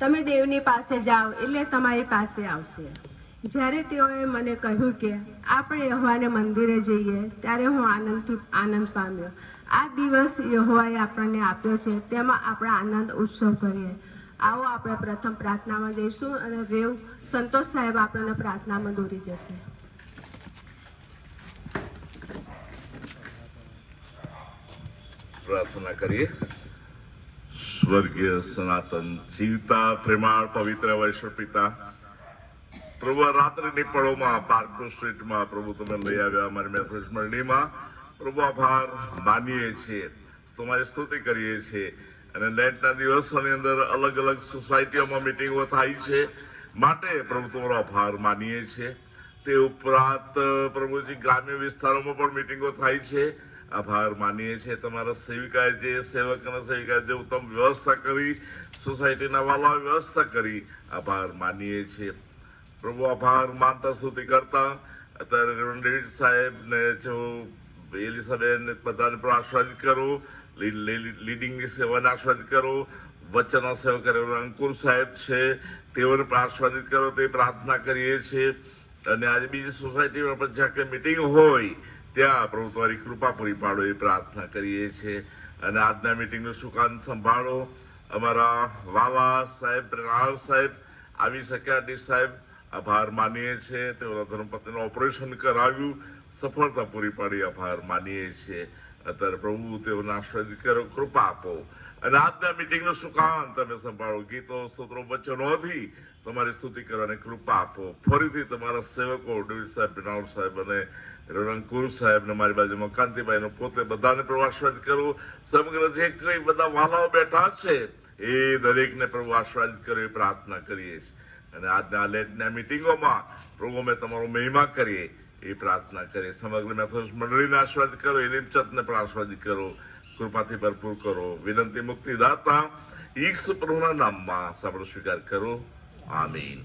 તમે દેવની પાસે જાઓ એટલે તમારી પાસે આવશે. જ્યારે તેઓએ મને કહ્યું કે આપણે યહોવાને મંદિરે જઈએ, ત્યારે હું આનંદ પામ્યો. આ દિવસ યહોવાએ આપણને આપ્યો છે, તેમાં આપણે આનંદ ઉત્સવ કરીએ. આવો આપણે પ્રથમ પ્રાર્થનામાં જઈશું અને રેવ સંતોષ સાહેબ આપણને પ્રાર્થનામાં દોરી જશે. પ્રાર્થના કરીએ. સ્વર્ગીય સનાતન જીવતા પ્રેમાળ પવિત્ર વૈશ્વ પિતા, પ્રભુ રાત્રિની પળોમાં પાર્કો સ્ટ્રીટમાં પ્રભુ તમે લઈ આવ્યા અમારી મેથોડિસ્ટ મંડળીમાં. પ્રભુ આભાર માનીએ છીએ, તમારી સ્તુતિ કરીએ છીએ. અને લેન્ટના દિવસોની અંદર અલગ અલગ સોસાયટીઓમાં મિટિંગો થાય છે, માટે પ્રભુ તમારો આભાર માનીએ છીએ. તે ઉપરાંત પ્રભુજી ગ્રામ્ય વિસ્તારોમાં પણ મિટિંગો થાય છે, આભાર માનીએ છીએ. તમારા સેવિકાએ જે સેવક અને સેવિકાએ જે ઉત્તમ વ્યવસ્થા કરી, સોસાયટીના વાલાઓએ વ્યવસ્થા કરી, આભાર માનીએ છીએ. પ્રભુ આભાર માનતા સ્તુતિ કરતા અત્યારે રેવરેન્ડ ડેવિડ સાહેબ ને જો એલિસાબેન બધાને પણ આશીર્વાદિત કરો, લીડિંગની સેવાને આશીર્વાદિત કરો. વચ્ચેના સેવક અંકુર સાહેબ છે, તેઓને પણ આશીર્વાદિત કરો, તે પ્રાર્થના કરીએ છીએ. અને આજે બીજી સોસાયટીમાં પણ જ્યાં કંઈ મિટિંગ હોય ત્યાં પ્રભુ તમારી કૃપા પૂરી પાડો એ પ્રાર્થના કરીએ છીએ. અને આજના મિટિંગનું સુકાન સંભાળો. અમારા વાલા સાહેબ, પ્રણાવ સાહેબ આવી શક્યા, ડી સાહેબ આભાર માનીએ છીએ. તેઓના ધર્મપત્નીનું ઓપરેશન કરાવ્યું, સફળતા પૂરી પાડી, આભાર માનીએ છીએ. અત્યારે પ્રભુ તેઓને આશીર્વાદ કરો, કૃપા આપો. અને આજના મિટિંગનું સુકાન તમે સંભાળો. ગીતો, સ્તોત્રો, વચનોથી તમારી સ્તુતિ કરવાની કૃપા આપો. ફરીથી તમારા સેવકો ડેવિડ સાહેબ, પ્રણાવ સાહેબ અને રંકુર સાહેબ ને મારી બાજુમાં કાંતિભાઈ પોતે બધાને પ્રભુ આશીર્વાદ કરો. સમગ્ર જે કઈ બધા વાલાઓ બેઠા છે એ દરેકને પ્રભુ આશીર્વાદ કરો એ પ્રાર્થના કરીએ છીએ. અને આજના લેટના મિટિંગોમાં પ્રભુ અમે તમારો મહિમા કરીએ એ પ્રાર્થના કરીએ. સમગ્ર મેથોડિસ્ટ મંડળીને આશીર્વાદ કરો, એલિમચતને પણ આશીર્વાદ કરો, કૃપાથી ભરપૂર કરો. વિનંતી મુક્તિદાતા ઈસુ પ્રભુના નામમાં સાંભળો, સ્વીકાર કરો. આમીન.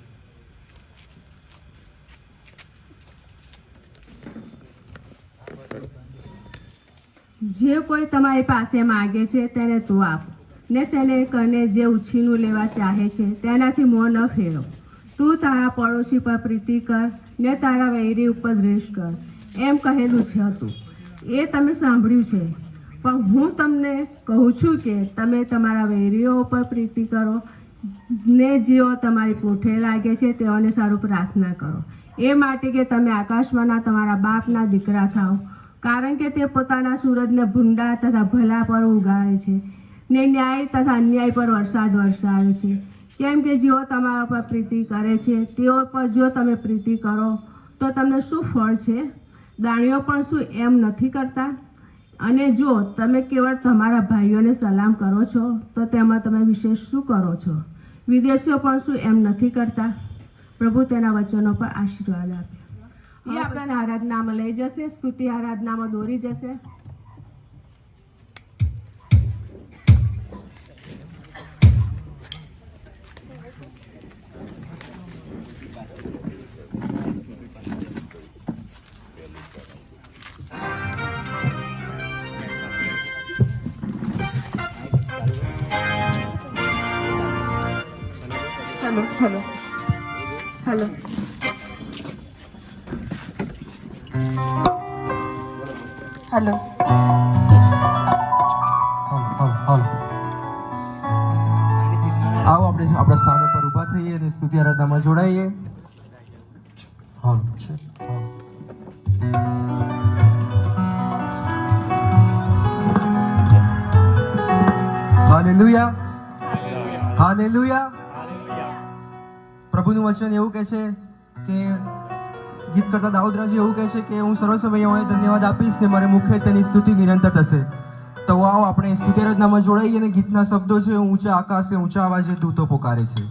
જે કોઈ તમારી પાસે માગે છે તેને તું આપો, ને તેને કને જે ઉછીનું લેવા ચાહે છે તેનાથી મોં ન ફેરવ. તું તારા પડોશી પર પ્રીતિ કર ને તારા વૈરી ઉપર દ્વેષ કર, એમ કહેલું છે હતું. એ તમે સાંભળ્યું છે. પણ હું તમને કહું છું કે તમે તમારા વૈરીઓ ઉપર પ્રીતિ કરો, ને જેઓ તમારી પોઠે લાગે છે તેઓને સારું પ્રાર્થના કરો. એ માટે કે તમે આકાશમાંના તમારા બાપના દીકરા થાઓ, કારણ કે તે પોતાના સૂરજને ભૂંડા તથા ભલા પર ઉગાડે છે, ને ન્યાય તથા અન્યાય પર વરસાદ વરસાવે છે. કેમ કે જેઓ તમારા પર પ્રીતિ કરે છે તેઓ પર જો તમે પ્રીતિ કરો તો તમને શું ફળ છે? દાણીઓ પણ શું એમ નથી કરતા? અને જો તમે કેવળ તમારા ભાઈઓને સલામ કરો છો તો તેમાં તમે વિશેષ શું કરો છો? વિદેશીઓ પણ શું એમ નથી કરતા? પ્રભુ તેના વચનો પર આશીર્વાદ આપે. એ આપણાને આરાધનામાં લઈ જશે, સ્તુતિ આરાધનામાં દોરી જશે. Hello hello hello hello. આવો આપણે આપણા સ્થાન પર ઊભા થઈએ અને સ્તુતિ આરાધનામાં જોડાઈએ. Hallelujah, hallelujah. પ્રભુનું વચન એવું કહે છે કે ગીત કરતા દાઉદરાજી એવું કહે છે કે હું સર્વ સમયે ધન્યવાદ આપીશ ને મારે મુખે તેની સ્તુતિ નિરંતર થશે. તો આવો આપણે સ્તુતિ આરાધનામાં જોડાઈએ અને ગીતના શબ્દો છે ઊંચા આકાશે ઊંચા અવાજે દૂતો પોકારે છે.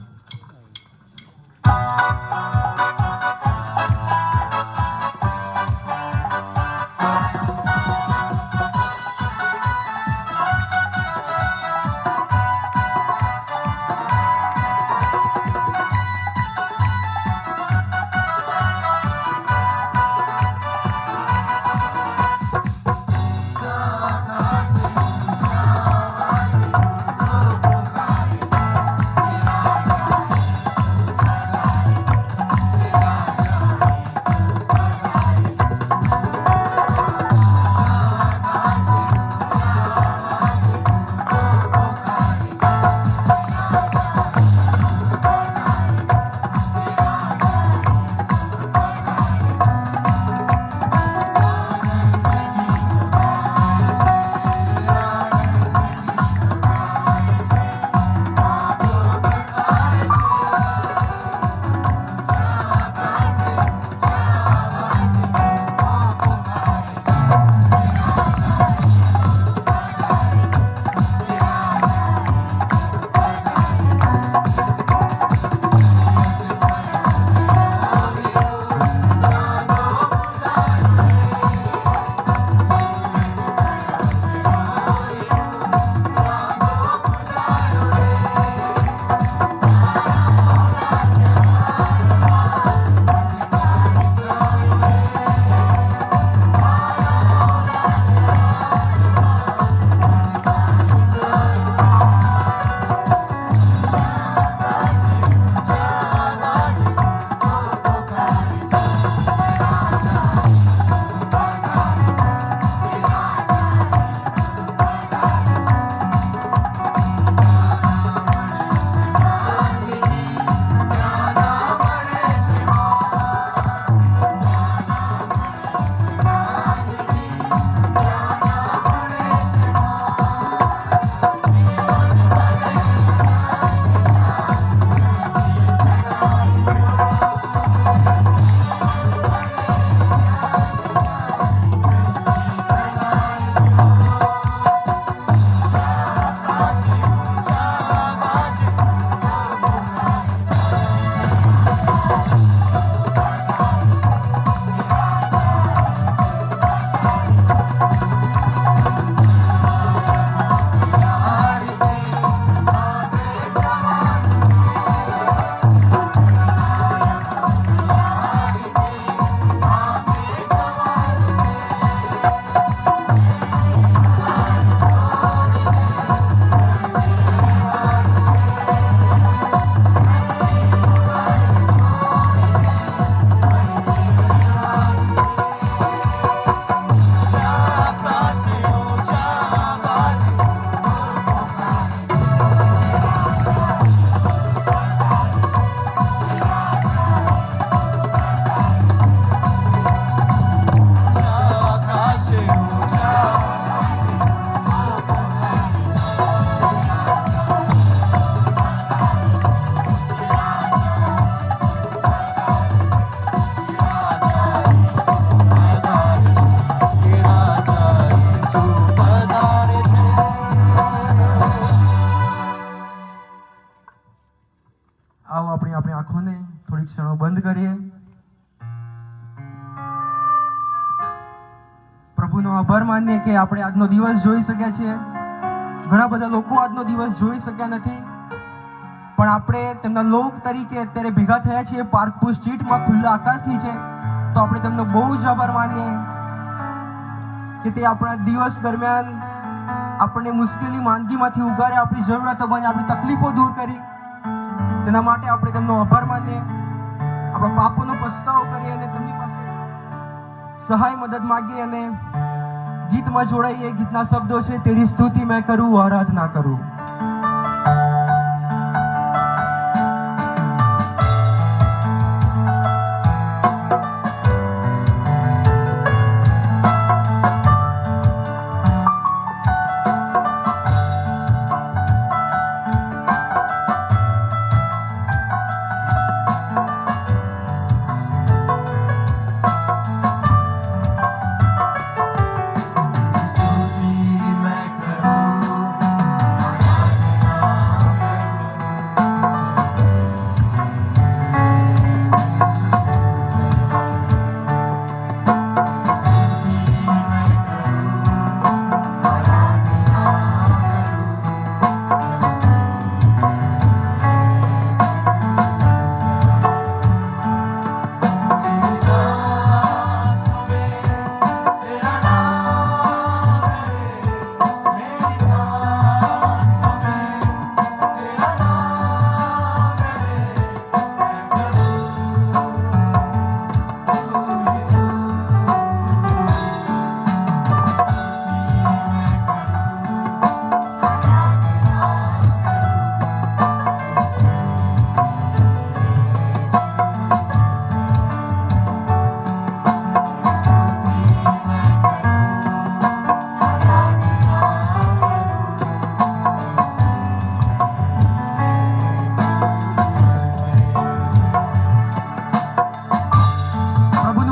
આવો આપણે આપણી આંખોને થોડીક ક્ષણો બંધ કરીએ. પ્રભુનો આભાર માનીએ કે આપણે આજનો દિવસ જોઈ શક્યા છીએ. ઘણા બધા લોકો આજનો દિવસ જોઈ શક્યા નથી, પણ આપણે તેમના લોક તરીકે અત્યારે ભેગા થયા છીએ પાર્કપુર સ્ટ્રીટમાં ખુલ્લા આકાશ નીચે. તો આપણે તેમનો બહુ જ આભાર માનીએ કે તે આપણા દિવસ દરમિયાન આપણને મુશ્કેલી માંદગીમાંથી ઉગારે, આપણી જરૂરિયાતો બને, આપણી તકલીફો દૂર કરી. તેના માટે આપણે તેમનો આભાર માનીએ, આપણા પાપોનો પસ્તાવો કરીએ અને તેમની પાસે સહાય મદદ માગીએ અને ગીતમાં જોડાઈએ. ગીતના શબ્દો છે, તેરી સ્તુતિ મેં કરું, આરાધના કરું.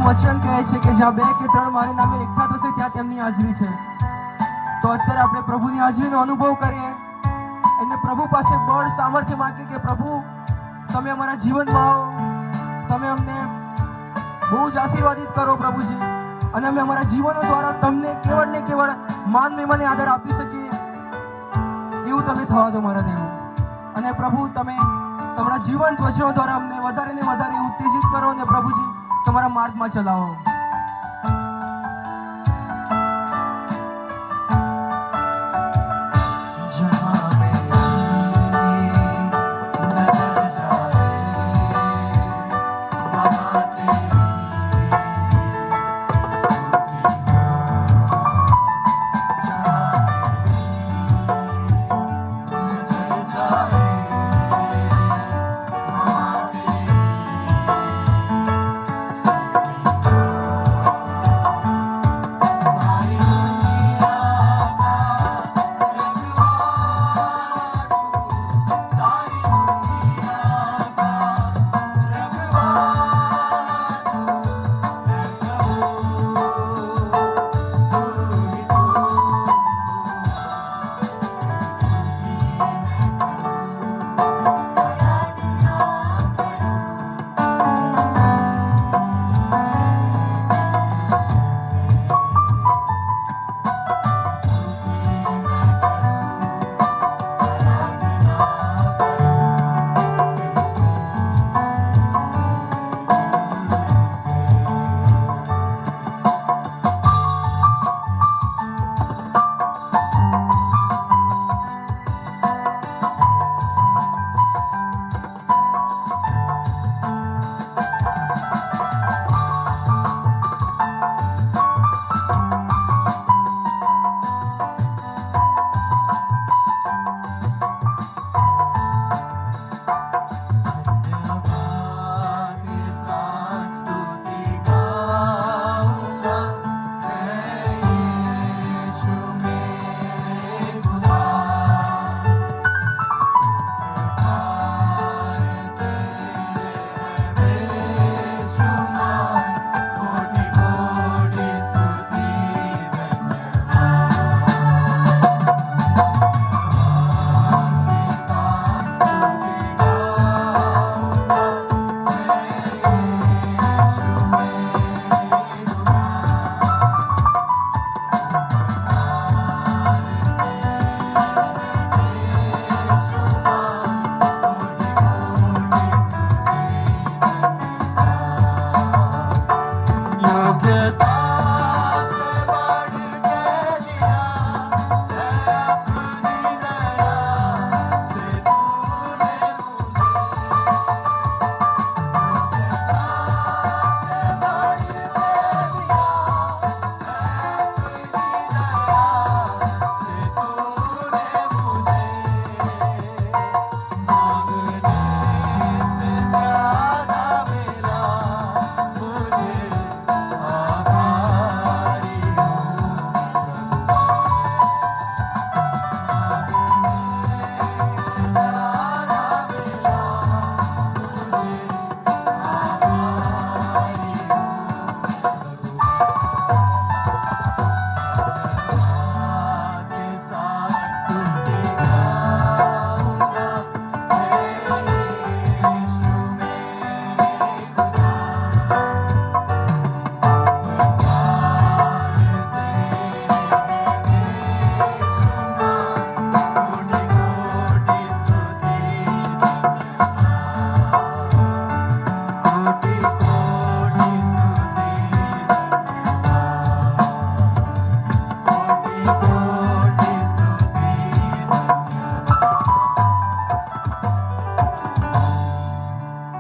વચન કહે છે કે જ્યાં 2 કે 3 મારા નામે એકઠા થશે ત્યાં તેમની હાજરી છે. તો અત્યારે આપણે પ્રભુની હાજરીનો અનુભવ કરીએ, એને પ્રભુ પાસે બળ સામર્થ્ય માંગીએ કે પ્રભુ તમે અમારા જીવનમાં આવો, તમે અમને બહુ જ આશીર્વાદિત કરો પ્રભુજી, અને અમે અમારા જીવનો દ્વારા તમને કેવળ ને કેવળ માન મહિમાને આદર આપી શકીએ એવું તમે થવા દો મારા દેવ. અને પ્રભુ તમે તમારા જીવન વચનો દ્વારા અમને વધારે ને વધારે ઉત્તેજિત કરો અને પ્રભુજી તમારા માર્ગમાં ચલાવો.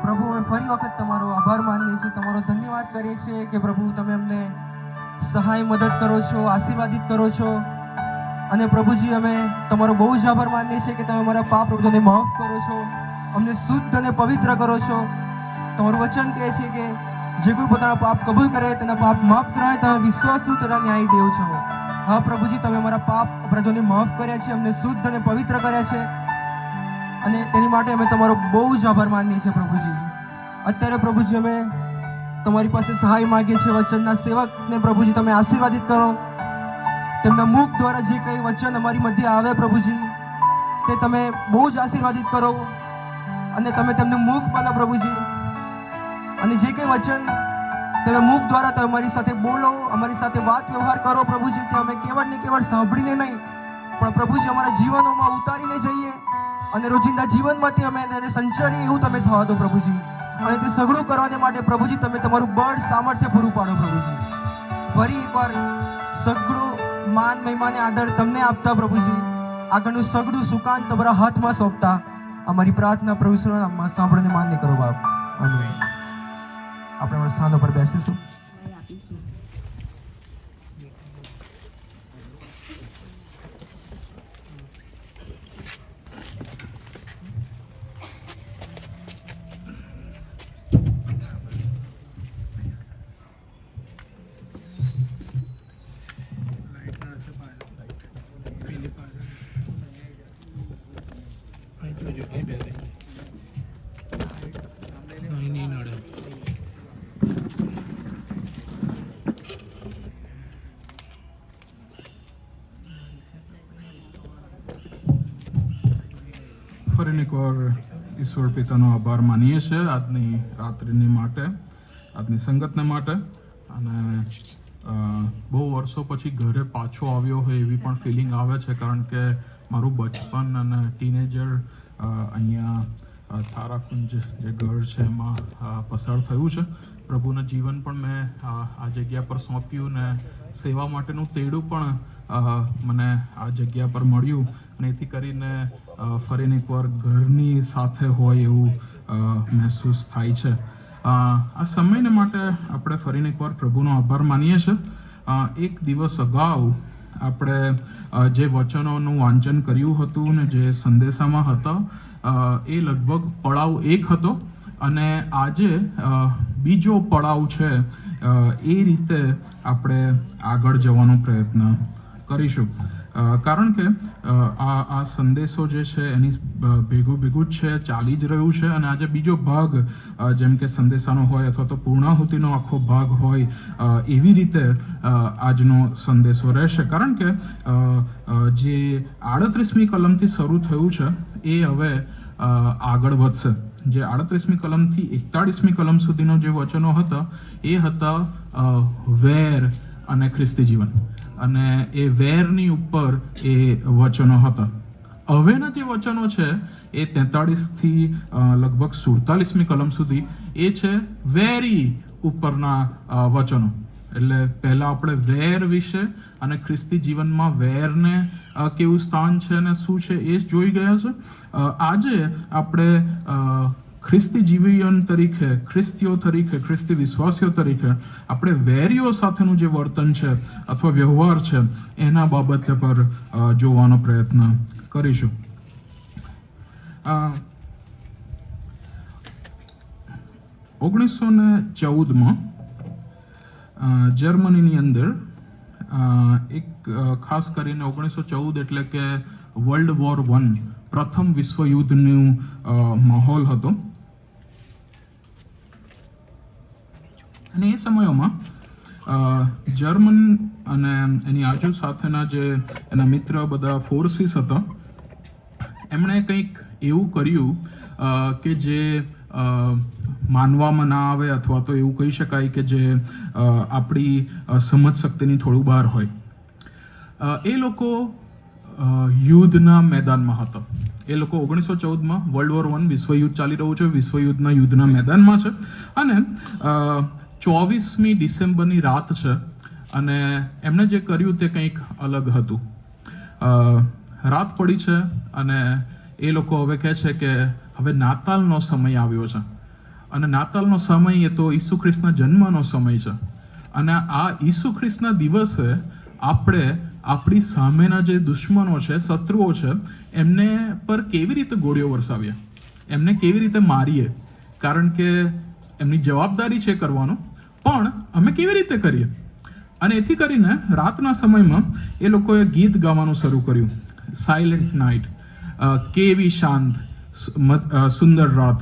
પ્રભુ, અમે ફરી વખત તમારો આભાર માનીએ છીએ, તમારો ધન્યવાદ કરીએ છીએ કે પ્રભુ તમે અમને સહાય મદદ કરો છો, આશીર્વાદિત કરો છો. અને પ્રભુજી, અમે તમારો બહુ જ આભાર માનીએ છીએ કે તમે અમારા પાપ પ્રભુને માફ કરો છો, અમને શુદ્ધ અને પવિત્ર કરો છો. તમારું વચન કહે છે કે જે કોઈ પોતાના પાપ કબૂલ કરે તેના પાપ માફ કરાય, તમે વિશ્વાસુ તથા ન્યાયી દેવ છો. હા પ્રભુજી, તમે અમારા પાપ અપરાધોને માફ કર્યા છે, અમને શુદ્ધ અને પવિત્ર કર્યા છે, અને તેની માટે અમે તમારો બહુ જ આભાર માનીએ છીએ પ્રભુજી. અત્યારે પ્રભુજી અમે તમારી પાસે સહાય માંગીએ છીએ. વચનના સેવકને પ્રભુજી તમે આશીર્વાદિત કરો. તેમના મુખ દ્વારા જે કંઈ વચન અમારી મધ્ય આવે પ્રભુજી, તે તમે બહુ જ આશીર્વાદિત કરો, અને તમે તેમનું મુખ બોલો પ્રભુજી. અને જે કંઈ વચન તમે મુખ દ્વારા તમે અમારી સાથે બોલો, અમારી સાથે વાત વ્યવહાર કરો પ્રભુજી, તે અમે કેવળ ને કેવળ સાંભળીને નહીં, પણ પ્રભુજી અમારા જીવનોમાં ઉતારીને જઈએ, અને રોજિંદા જીવનમાંથી અમે તેને સંચારીએ એવું તમે થવા દો પ્રભુજી. અને તે સઘળું કરવાને માટે પ્રભુજી તમે તમારું બળ સામર્થ્ય પૂરું પાડો પ્રભુજી. ફરી એકવાર સઘળું માન, મહિમા અને આદર તમને આપતા પ્રભુજી, આગળનું સઘળું સુકાન તમારા હાથમાં સોંપતા અમારી પ્રાર્થના પ્રભુના નામમાં સાંભળીને માન્ય કરો બાપ. આમીન. આપણે અમારા સ્થાનો પર બેસીશું. ફરીને એકવાર ઈશ્વર પિતાનો આભાર માનીએ છીએ આજની રાત્રિની માટે, આજની સંગતને માટે. અને બહુ વર્ષો પછી ઘરે પાછો આવ્યો હોય એવી પણ ફિલિંગ આવે છે, કારણ કે મારું બચપન અને ટીનેજર અહીંયા તારાકુંજ જે ઘર છે એમાં પસાર થયું છે. પ્રભુના જીવન પણ મેં આ જગ્યા પર સોંપ્યું, ને સેવા માટેનું તેડું પણ મને આ જગ્યા પર મળ્યું, અને એથી કરીને ફરીને એકવાર ઘરની સાથે હોય એવું મહેસૂસ થાય છે. આ સમયને માટે આપણે ફરીને એકવાર પ્રભુનો આભાર માનીએ છીએ. એક દિવસ અગાઉ આપણે જે વચનોનું વાંચન કર્યું હતું ને જે સંદેશામાં હતા એ લગભગ પડાવ 1 હતો, અને આજે બીજો પડાવ છે. એ રીતે આપણે આગળ જવાનો પ્રયત્ન કરીશું, કારણ કે આ સંદેશો જે છે એની ભેગું જ છે, ચાલી જ રહ્યું છે. અને આજે બીજો ભાગ જેમ કે સંદેશાનો હોય અથવા તો પૂર્ણાહુતિનો આખો ભાગ હોય એવી રીતે આજનો સંદેશો રહેશે, કારણ કે જે 38મી કલમથી શરૂ થયું છે એ હવે આગળ વધશે. જે 38મી કલમથી 41મી કલમ સુધીનો જે વચનો હતા એ હતા વેર અને ખ્રિસ્તી જીવન, અને એ વેરની ઉપર એ વચનો હતા. હવેના જે વચનો છે એ 43થી લગભગ 47મી કલમ સુધી એ છે વેરી ઉપરના વચનો. એટલે પહેલા આપણે વેર વિશે અને ખ્રિસ્તી જીવનમાં વેરને કેવું સ્થાન છે ને શું છે એ જોઈ ગયા છે. આજે આપણે ખ્રિસ્તી જીવીયન તરીકે, ખ્રિસ્તીઓ તરીકે, ખ્રિસ્તી વિશ્વાસીઓ તરીકે આપણે વેરીઓ સાથેનું જે વર્તન છે અથવા વ્યવહાર છે એના બાબત પર જોવાનો પ્રયત્ન કરીશું. 1914માં જર્મનીની અંદર એક ખાસ કરીને 1914 એટલે કે વર્લ્ડ વોર 1, પ્રથમ વિશ્વ યુદ્ધનું માહોલ હતો. અને એ સમયોમાં જર્મન અને એની આજુ સાથેના જે એના મિત્ર બધા ફોર્સીસ હતા એમણે કંઈક એવું કર્યું કે જે માનવામાં ના આવે, અથવા તો એવું કહી શકાય કે જે આપણી સમજ શક્તિની થોડું બહાર હોય. એ લોકો યુદ્ધના મેદાનમાં હતા, એ લોકો 1914માં વર્લ્ડ વોર 1 વિશ્વયુદ્ધ ચાલી રહ્યું છે, વિશ્વયુદ્ધના યુદ્ધના મેદાનમાં છે. અને 24મી ડિસેમ્બરની રાત છે અને એમણે જે કર્યું તે કંઈક અલગ હતું. રાત પડી છે અને એ લોકો હવે કહે છે કે હવે નાતાલનો સમય આવ્યો છે અને નાતાલનો સમય એ તો ઈસુ ખ્રિસ્તના જન્મનો સમય છે. અને આ ઈસુ ખ્રિસ્તના દિવસે આપણે આપણી સામેના જે દુશ્મનો છે, શત્રુઓ છે, એમને પર કેવી રીતે ગોળીઓ વરસાવીએ, એમને કેવી રીતે મારીએ, કારણ કે એમની જવાબદારી છે કરવાનું, પણ અમે કેવી રીતે કરીએ. અને એથી કરીને રાતના સમયમાં એ લોકોએ ગીત ગાવાનું શરૂ કર્યું, સાયલેન્ટ નાઇટ, કેવી શાંત સુંદર રાત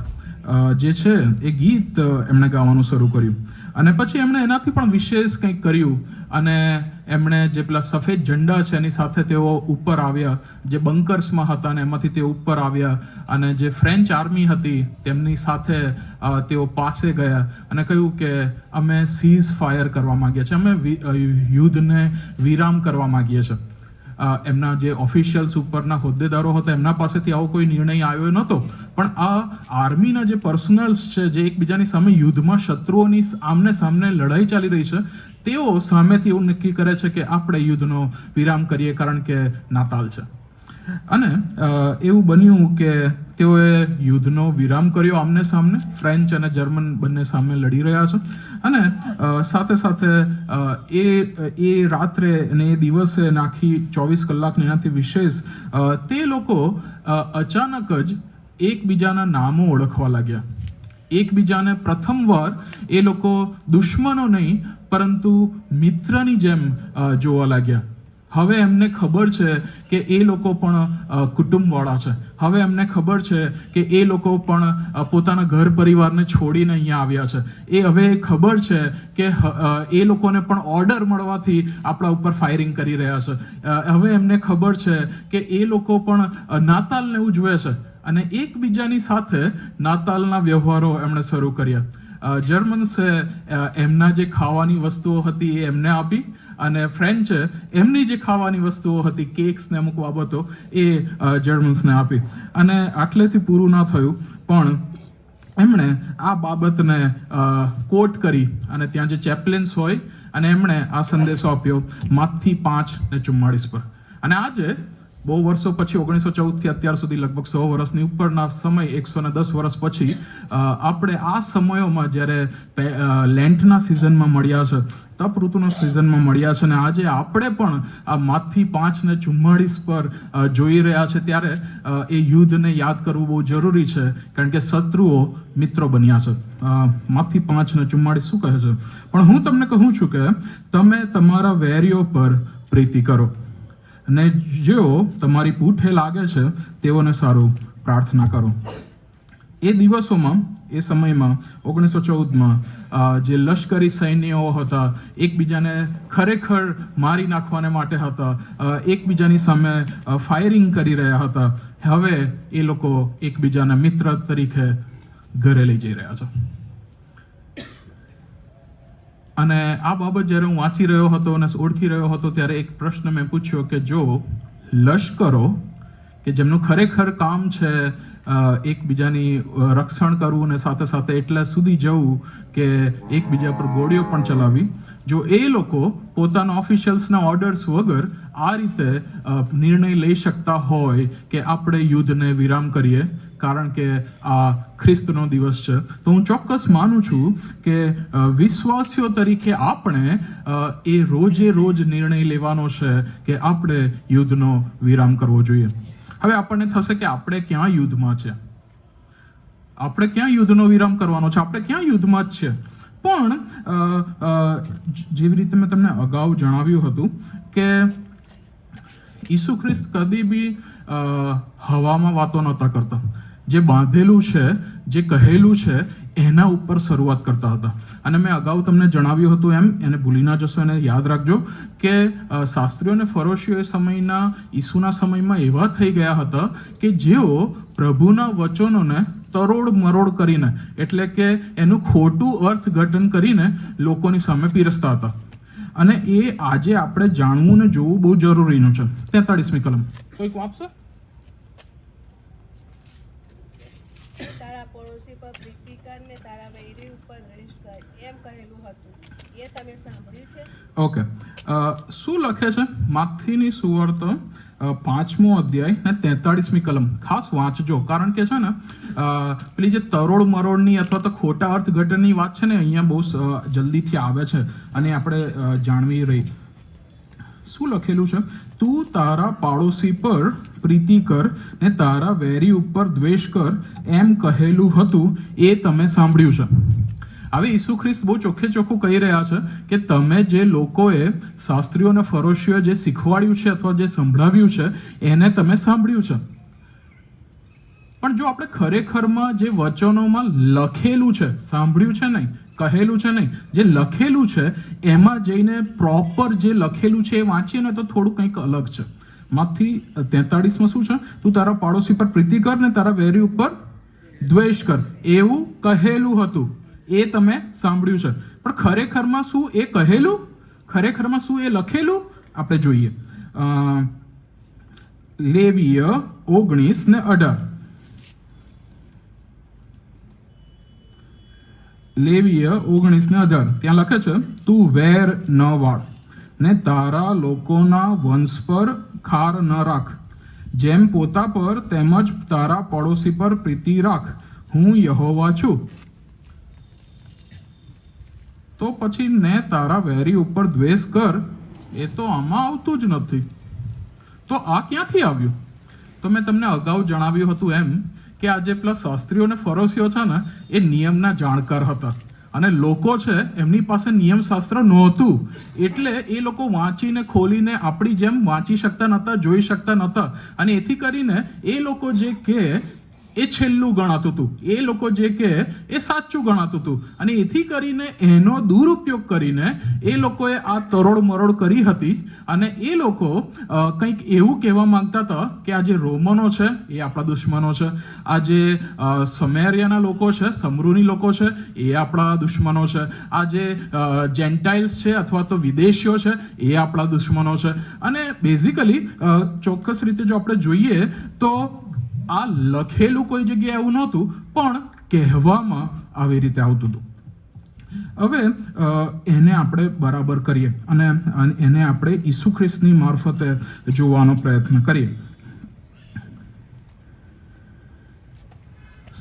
જે છે એ ગીત એમણે ગાવાનું શરૂ કર્યું. અને પછી એમણે એનાથી પણ વિશેષ કંઈક કર્યું અને એમણે જે પેલા સફેદ ઝંડા છે એની સાથે તેઓ ઉપર આવ્યા, જે બંકર્સમાં હતા અને એમાંથી તેઓ ઉપર આવ્યા અને જે ફ્રેન્ચ આર્મી હતી તેમની સાથે તેઓ પાસે ગયા અને કહ્યું કે અમે સીઝ ફાયર કરવા માંગીએ છીએ, અમે યુદ્ધને વિરામ કરવા માંગીએ છીએ. એમના જે ઓફિશિયલ્સ ઉપરના હોદ્દેદારો હતા એમના પાસેથી આવો કોઈ નિર્ણય આવ્યો નહોતો, પણ આ આર્મીના જે પર્સનલ્સ છે જે એકબીજાની સામે યુદ્ધમાં શત્રુઓની આમને સામને લડાઈ ચાલી રહી છે, તેઓ સામેથી એવું નક્કી કરે છે કે આપણે યુદ્ધનો વિરામ કરીએ કારણ કે નાતાલ છે. અને એવું બન્યું કે તેઓએ યુદ્ધનો વિરામ કર્યો આમને સામને, ફ્રેન્ચ અને જર્મન બંને સામે લડી રહ્યા છે. અને સાથે સાથે એ રાત્રે અને એ દિવસે આખી 24 કલાકની એનાથી વિશેષ તે લોકો અચાનક જ એકબીજાના નામો ઓળખવા લાગ્યા. એકબીજાને પ્રથમવાર એ લોકો દુશ્મનો નહીં પરંતુ મિત્રની જેમ જોવા લાગ્યા. હવે એમને ખબર છે કે એ લોકો પણ કુટુંબવાળા છે. હવે એમને ખબર છે કે એ લોકો પણ પોતાના ઘર પરિવારને છોડીને અહીંયા આવ્યા છે. એ હવે ખબર છે કે એ લોકોને પણ ઓર્ડર મળવાથી આપણા ઉપર ફાયરિંગ કરી રહ્યા છે. હવે એમને ખબર છે કે એ લોકો પણ નાતાલને ઉજવે છે અને એકબીજાની સાથે નાતાલના વ્યવહારો એમણે શરૂ કર્યા. જર્મન્સે એમના જે ખાવાની વસ્તુઓ હતી એ એમને આપી અને ફ્રેન્ચે એમની જે ખાવાની વસ્તુઓ હતી, કેક્સ ને અમુક બાબતો, એ જર્મન્સને આપી. અને આટલેથી પૂરું ના થયું, પણ એમણે આ બાબતને કોટ કરી અને ત્યાં જે ચેપ્લેન્સ હોય અને એમણે આ સંદેશો આપ્યો માથી 5:44 પર. અને આજે બહુ વર્ષો પછી 1914થી અત્યાર સુધી લગભગ 100 વર્ષની ઉપરના સમય, 110 વર્ષ પછી આપણે આ સમયોમાં જ્યારે લેન્ટના સિઝનમાં મળ્યા છે, તપ ઋતુના સિઝનમાં મળ્યા છે, અને આજે આપણે પણ આ માથી 5:44 પર જોઈ રહ્યા છે, ત્યારે એ યુદ્ધને યાદ કરવું બહુ જરૂરી છે, કારણ કે શત્રુઓ મિત્રો બન્યા છે. માથી 5:44 શું કહે છે? પણ હું તમને કહું છું કે તમે તમારા વેરીઓ પર પ્રીતિ કરો અને જેઓ તમારી પૂઠે લાગે છે તેઓને સારું પ્રાર્થના કરો. એ દિવસોમાં, એ સમયમાં 1914માં જે લશ્કરી સૈન્યો હતા એકબીજાને ખરેખર મારી નાખવાને માટે હતા, એકબીજાની સામે ફાયરિંગ કરી રહ્યા હતા. હવે એ લોકો એકબીજાના મિત્ર તરીકે ઘરે લઈ જઈ રહ્યા છે. અને આ બાબત જ્યારે હું વાંચી રહ્યો હતો અને ઓળખી રહ્યો હતો ત્યારે એક પ્રશ્ન મેં પૂછ્યો કે જો લશ્કરો કે જેમનું ખરેખર કામ છે એકબીજાની રક્ષણ કરવું અને સાથે સાથે એટલા સુધી જવું કે એકબીજા પર ગોળીઓ પણ ચલાવી, જો એ લોકો પોતાના ઓફિશિયલ્સના ઓર્ડર્સ વગર આ રીતે નિર્ણય લઈ શકતા હોય કે આપણે યુદ્ધને વિરામ કરીએ કારણ કે આ ખ્રિસ્તનો દિવસ છે, તો હું ચોક્કસ માનું છું કે વિશ્વાસીઓ તરીકે આપણે એ રોજે રોજ નિર્ણય લેવાનો છે કે આપણે યુદ્ધનો વિરામ કરવો જોઈએ. હવે આપણને થશે કે આપણે ક્યાં યુદ્ધમાં છે, આપણે ક્યાં યુદ્ધનો વિરામ કરવાનો છે, આપણે ક્યાં યુદ્ધમાં જ છે. પણ જેવી રીતે મેં તમને અગાઉ જણાવ્યું હતું કે ઈસુ ખ્રિસ્ત કદી બી હવામાં વાતો નહોતા કરતા. જે બાંધેલું છે, જે કહેલું છે એના ઉપર શરૂઆત કરતા હતા. અને મેં અગાઉ તમને જણાવ્યું હતું એમ, એને ભૂલી ના જશો, એને યાદ રાખજો કે શાસ્ત્રીઓ અને ફરોશીઓ એ સમયના, ઈસુના સમયમાં એવા થઈ ગયા હતા કે જેઓ પ્રભુના વચનોને તરોડ મરોડ કરીને, એટલે કે એનું ખોટું અર્થઘટન કરીને લોકોની સામે પીરસતા હતા. અને એ આજે આપણે જાણવું ને જોવું બહુ જરૂરીનું છે. 43મી કલમ કોઈક વાંચશે? તારા પડોશી પર પ્રીતિ કર ને તારા વૈરી ઉપર દ્વેષ કર એમ કહેલું હતું એ તમે સાંભળ્યું છે? ઓકે, શું લખે છે માથીની સુવાર્ત 5મો અધ્યાય ને 43મી કલમ ખાસ વાંચજો, કારણ કે છે ને પેલી જે તરોડ મરોડની અથવા તો ખોટા અર્થઘટનની વાત છે ને અહીંયા બહુ જલ્દીથી આવે છે અને આપણે જાણવી રહી. શું લખેલું છે? તું તારા પાડોશી પર પ્રીતિ કર ને તારા વેરી ઉપર દ્વેષ કર એમ કહેલું હતું એ તમે સાંભળ્યું છે. હવે ઈસુ ખ્રિસ્ત બહુ ચોખ્ખે ચોખ્ખું કહી રહ્યા છે કે તમે જે લોકોએ શાસ્ત્રીઓ અને ફરોશીઓ જે શીખવાડ્યું છે અથવા જે સંભળાવ્યું છે એને તમે સાંભળ્યું છે, પણ જો આપણે ખરેખરમાં જે વચનોમાં લખેલું છે, સાંભળ્યું છે નહીં, કહેલું છે નહીં, જે લખેલું છે એમાં જઈને પ્રોપર જે લખેલું છે એ વાંચીએ ને તો થોડું કંઈક અલગ છે. માથી 43માં શું છે? તું તારા પાડોશી પર પ્રીતિ કર ને તારા વેરી ઉપર દ્વેષ કર એવું કહેલું હતું એ તમે સાંભળ્યું છે, પણ ખરેખરમાં શું એ કહેલું, ખરેખરમાં શું એ લખેલું આપણે જોઈએ. લેવીય 19 ને 18. લેવીય 19 ને 18 ત્યાં લખે છે તું વેર ન વાળ ને તારા લોકોના વંશ પર ખાર ન રાખ, જેમ પોતા પર તેમજ તારા પડોશી પર પ્રીતિ રાખ, હું યહોવા છું. તો પછી ને તારા વેરી ઉપર દ્વેષ કર એ તો આમાં આવતું જ નથી. તો આ ક્યાંથી આવ્યું? તો મેં તમને અગાઉ જણાવ્યું હતું એમ કે આ જે પેલા શાસ્ત્રીઓ અને ફરોશીઓ છે ને એ નિયમના જાણકાર હતા અને લોકો છે એમની પાસે નિયમશાસ્ત્ર નહોતું, એટલે એ લોકો વાંચીને ખોલીને આપણી જેમ વાંચી શકતા નહોતા, જોઈ શકતા નહોતા, અને એથી કરીને એ લોકો જે કહે એ છેલ્લું ગણાતું હતું, એ લોકો જે કહે એ સાચું ગણાતું હતું, અને એથી કરીને એનો દુરુપયોગ કરીને એ લોકોએ આ તરોડ મરોડ કરી હતી. અને એ લોકો કંઈક એવું કહેવા માંગતા હતા કે આ જે રોમનો છે એ આપણા દુશ્મનો છે, આ જે સમેરિયાના લોકો છે, સમરૂની લોકો છે એ આપણા દુશ્મનો છે, આ જે જેન્ટાઇલ્સ છે અથવા તો વિદેશીઓ છે એ આપણા દુશ્મનો છે. અને બેઝિકલી ચોક્કસ રીતે જો આપણે જોઈએ તો આ લખેલું કોઈ જગ્યાએ એવું નહોતું, પણ કહેવામાં આવી રીતે આવતું હતું. હવે એને આપણે બરાબર કરીએ અને એને આપણે ઈસુ ખ્રિસ્તની મારફતે જોવાનો પ્રયત્ન કરીએ.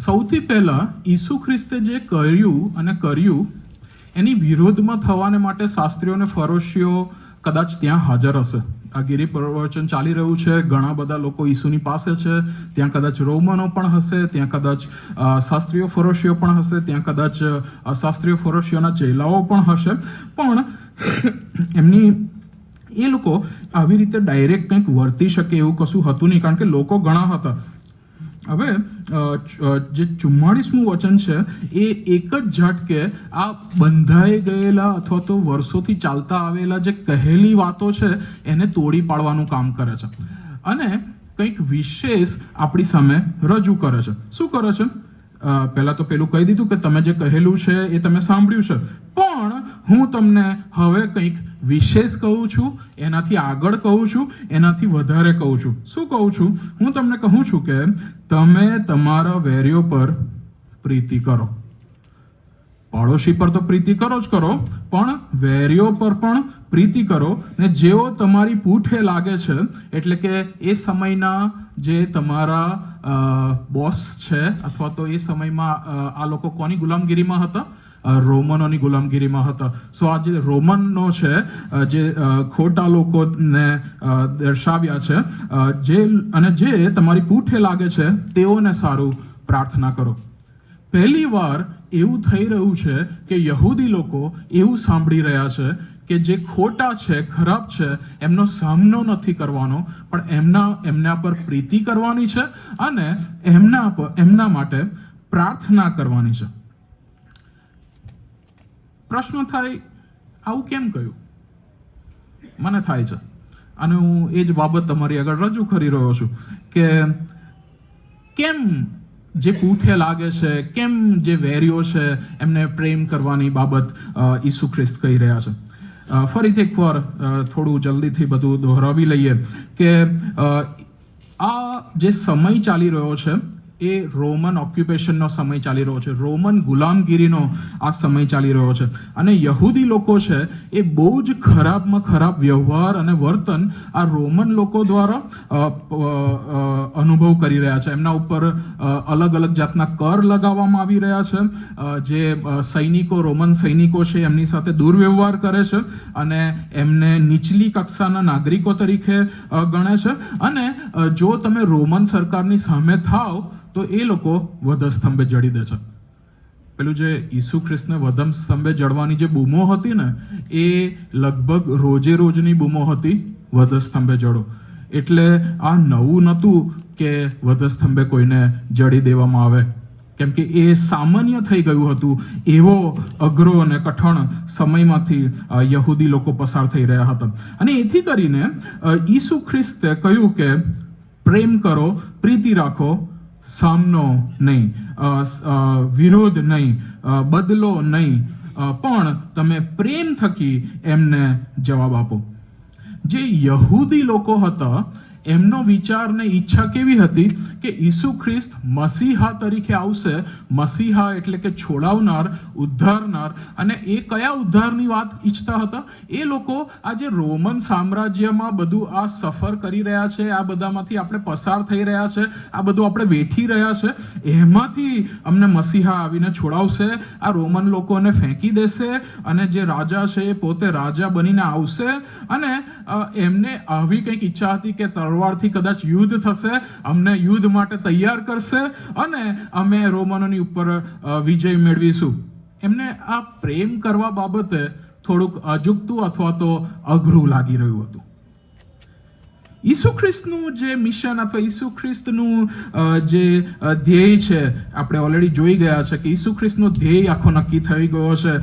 સૌથી પહેલા ઈસુ ખ્રિસ્તે જે કર્યું એની વિરોધમાં થવાને માટે શાસ્ત્રીઓ અને ફરોશીઓ કદાચ ત્યાં હાજર હશે. આ ગિરી પ્રવચન ચાલી રહ્યું છે, ઘણા બધા લોકો ઈસુની પાસે છે, ત્યાં કદાચ રોમનો પણ હશે, ત્યાં કદાચ શાસ્ત્રીય ફરોશીઓ પણ હશે, ત્યાં કદાચ શાસ્ત્રીય ફરોશીઓના ચેલાઓ પણ હશે, પણ એમની એ લોકો આવી રીતે ડાયરેક્ટ કંઈક વર્તી શકે એવું કશું હતું નહીં, કારણ કે લોકો ઘણા હતા. હવે જે 44મું વચન છે એ એક જ ઝાટકે આ બંધાઈ ગયેલા અથવા તો વર્ષોથી ચાલતા આવેલા જે કહેલી વાતો છે એને તોડી પાડવાનું કામ કરે છે અને કંઈક વિશેષ આપણી સામે રજૂ કરે છે. શું કરે છે? પહેલા તો પેલું કહી દીધું કે તમે જે કહેલું છે એ તમે સાંભળ્યું છે, પણ હું તમને હવે કંઈક વિશેષ કહું છું, એનાથી આગળ કહું છું, એનાથી વધારે કહું છું. શું કહું છું? હું તમને કહું છું કે તમે તમારા વેરીઓ પર પ્રીતિ કરો. પાડોશી પર તો પ્રીતિ કરો જ કરો, પણ વેરીઓ પર પણ પ્રીતિ કરો, ને જેઓ તમારી પૂઠે લાગે છે, એટલે કે એ સમયના જે તમારા બોસ છે અથવા તો એ સમયમાં આ લોકો કોની ગુલામગીરીમાં હતા? રોમનોની ગુલામગીરીમાં હતા. સો આ જે રોમનો છે જે ખોટા લોકોને દર્શાવ્યા છે, જે તમારી પૂઠે લાગે છે તેઓને સારું પ્રાર્થના કરો. પહેલી વાર એવું થઈ રહ્યું છે કે યહૂદી લોકો એવું સાંભળી રહ્યા છે કે જે ખોટા છે, ખરાબ છે, એમનો સામનો નથી કરવાનો, પણ એમના પર પ્રીતિ કરવાની છે અને એમના માટે પ્રાર્થના કરવાની છે. પ્રશ્ન થાય, આવું કેમ કહ્યું? મને થાય છે અને હું એ જ બાબત તમારી આગળ રજૂ કરી રહ્યો છું કે કેમ જે પૂઠે લાગે છે, કેમ જે વેરીઓ છે એમને પ્રેમ કરવાની બાબત ઈસુ ખ્રિસ્ત કહી રહ્યા છે. ફરીથી એકવાર થોડું જલ્દીથી બધું દોહરાવી લઈએ કે આ જે સમય ચાલી રહ્યો છે એ રોમન ઓક્યુપેશનનો સમય ચાલી રહ્યો છે, રોમન ગુલામગીરીનો આ સમય ચાલી રહ્યો છે. અને યહૂદી લોકો છે એ બહુ જ ખરાબમાં ખરાબ વ્યવહાર અને વર્તન આ રોમન લોકો દ્વારા અનુભવ કરી રહ્યા છે. એમના ઉપર અલગ અલગ જાતના કર લગાવવામાં આવી રહ્યા છે. જે સૈનિકો, રોમન સૈનિકો છે એમની સાથે દુર્વ્યવહાર કરે છે અને એમને નીચલી કક્ષાના નાગરિકો તરીકે ગણે છે. અને જો તમે રોમન સરકારની સામે થાવ તો એ લોકો વધસ્તંભે જડી દે છે. પેલું જે ઈસુ ખ્રિસ્તને વધસ્તંભે જડવાની જે બૂમો હતી ને, એ લગભગ રોજે રોજની બૂમો હતી, વધસ્તંભે જડો. એટલે આ નવું નહોતું કે વધસ્તંભે કોઈને જડી દેવામાં આવે, કેમ કે એ સામાન્ય થઈ ગયું હતું. એવો અઘરો અને કઠણ સમયમાંથી યહૂદી લોકો પસાર થઈ રહ્યા હતા. અને એથી કરીને ઈસુ ખ્રિસ્તે કહ્યું કે પ્રેમ કરો, પ્રીતિ રાખો, સામનો નહીં, વિરોધ નહીં, બદલો નહીં, પણ તમે પ્રેમ થકી એમને જવાબ આપો. જે યહૂદી લોકો હતા એમનો વિચાર ને ઈચ્છા કેવી હતી કે ઈસુ ખ્રિસ્ત મસીહા તરીકે આવશે. મસીહા એટલે કે છોડાવનાર, ઉદ્ધારનાર. અને એ કયા ઉદ્ધારની વાત ઈચ્છતા હતા? એ લોકો આજે રોમન સામ્રાજ્યમાં બધું આ સફર કરી રહ્યા છે, આ બધામાંથી આપણે પસાર થઈ રહ્યા છે, આ બધું આપણે વેઠી રહ્યા છે, એમાંથી અમને મસીહા આવીને છોડાવશે, આ રોમન લોકોને ફેંકી દેશે અને જે રાજા છે એ પોતે રાજા બનીને આવશે. અને એમને આવી કંઈક ઈચ્છા હતી કે તલવારથી કદાચ યુદ્ધ થશે, અમને યુદ્ધ માટે તૈયાર કરશે અને અમે રોમનોની ઉપર વિજય મેળવીશું. એમને આ પ્રેમ કરવા બાબતે થોડુંક અજુગતું અથવા તો અઘરું લાગી રહ્યું હતું. ઈસુ ખ્રિસ્તનું જે મિશન અથવા ઈસુ ખ્રિસ્તનું જે ધ્યેય છે, આપણે ઓલરેડી જોઈ ગયા છે કે ઈસુ ખ્રિસ્તનો ધ્યેય આખો નક્કી થઈ ગયો છે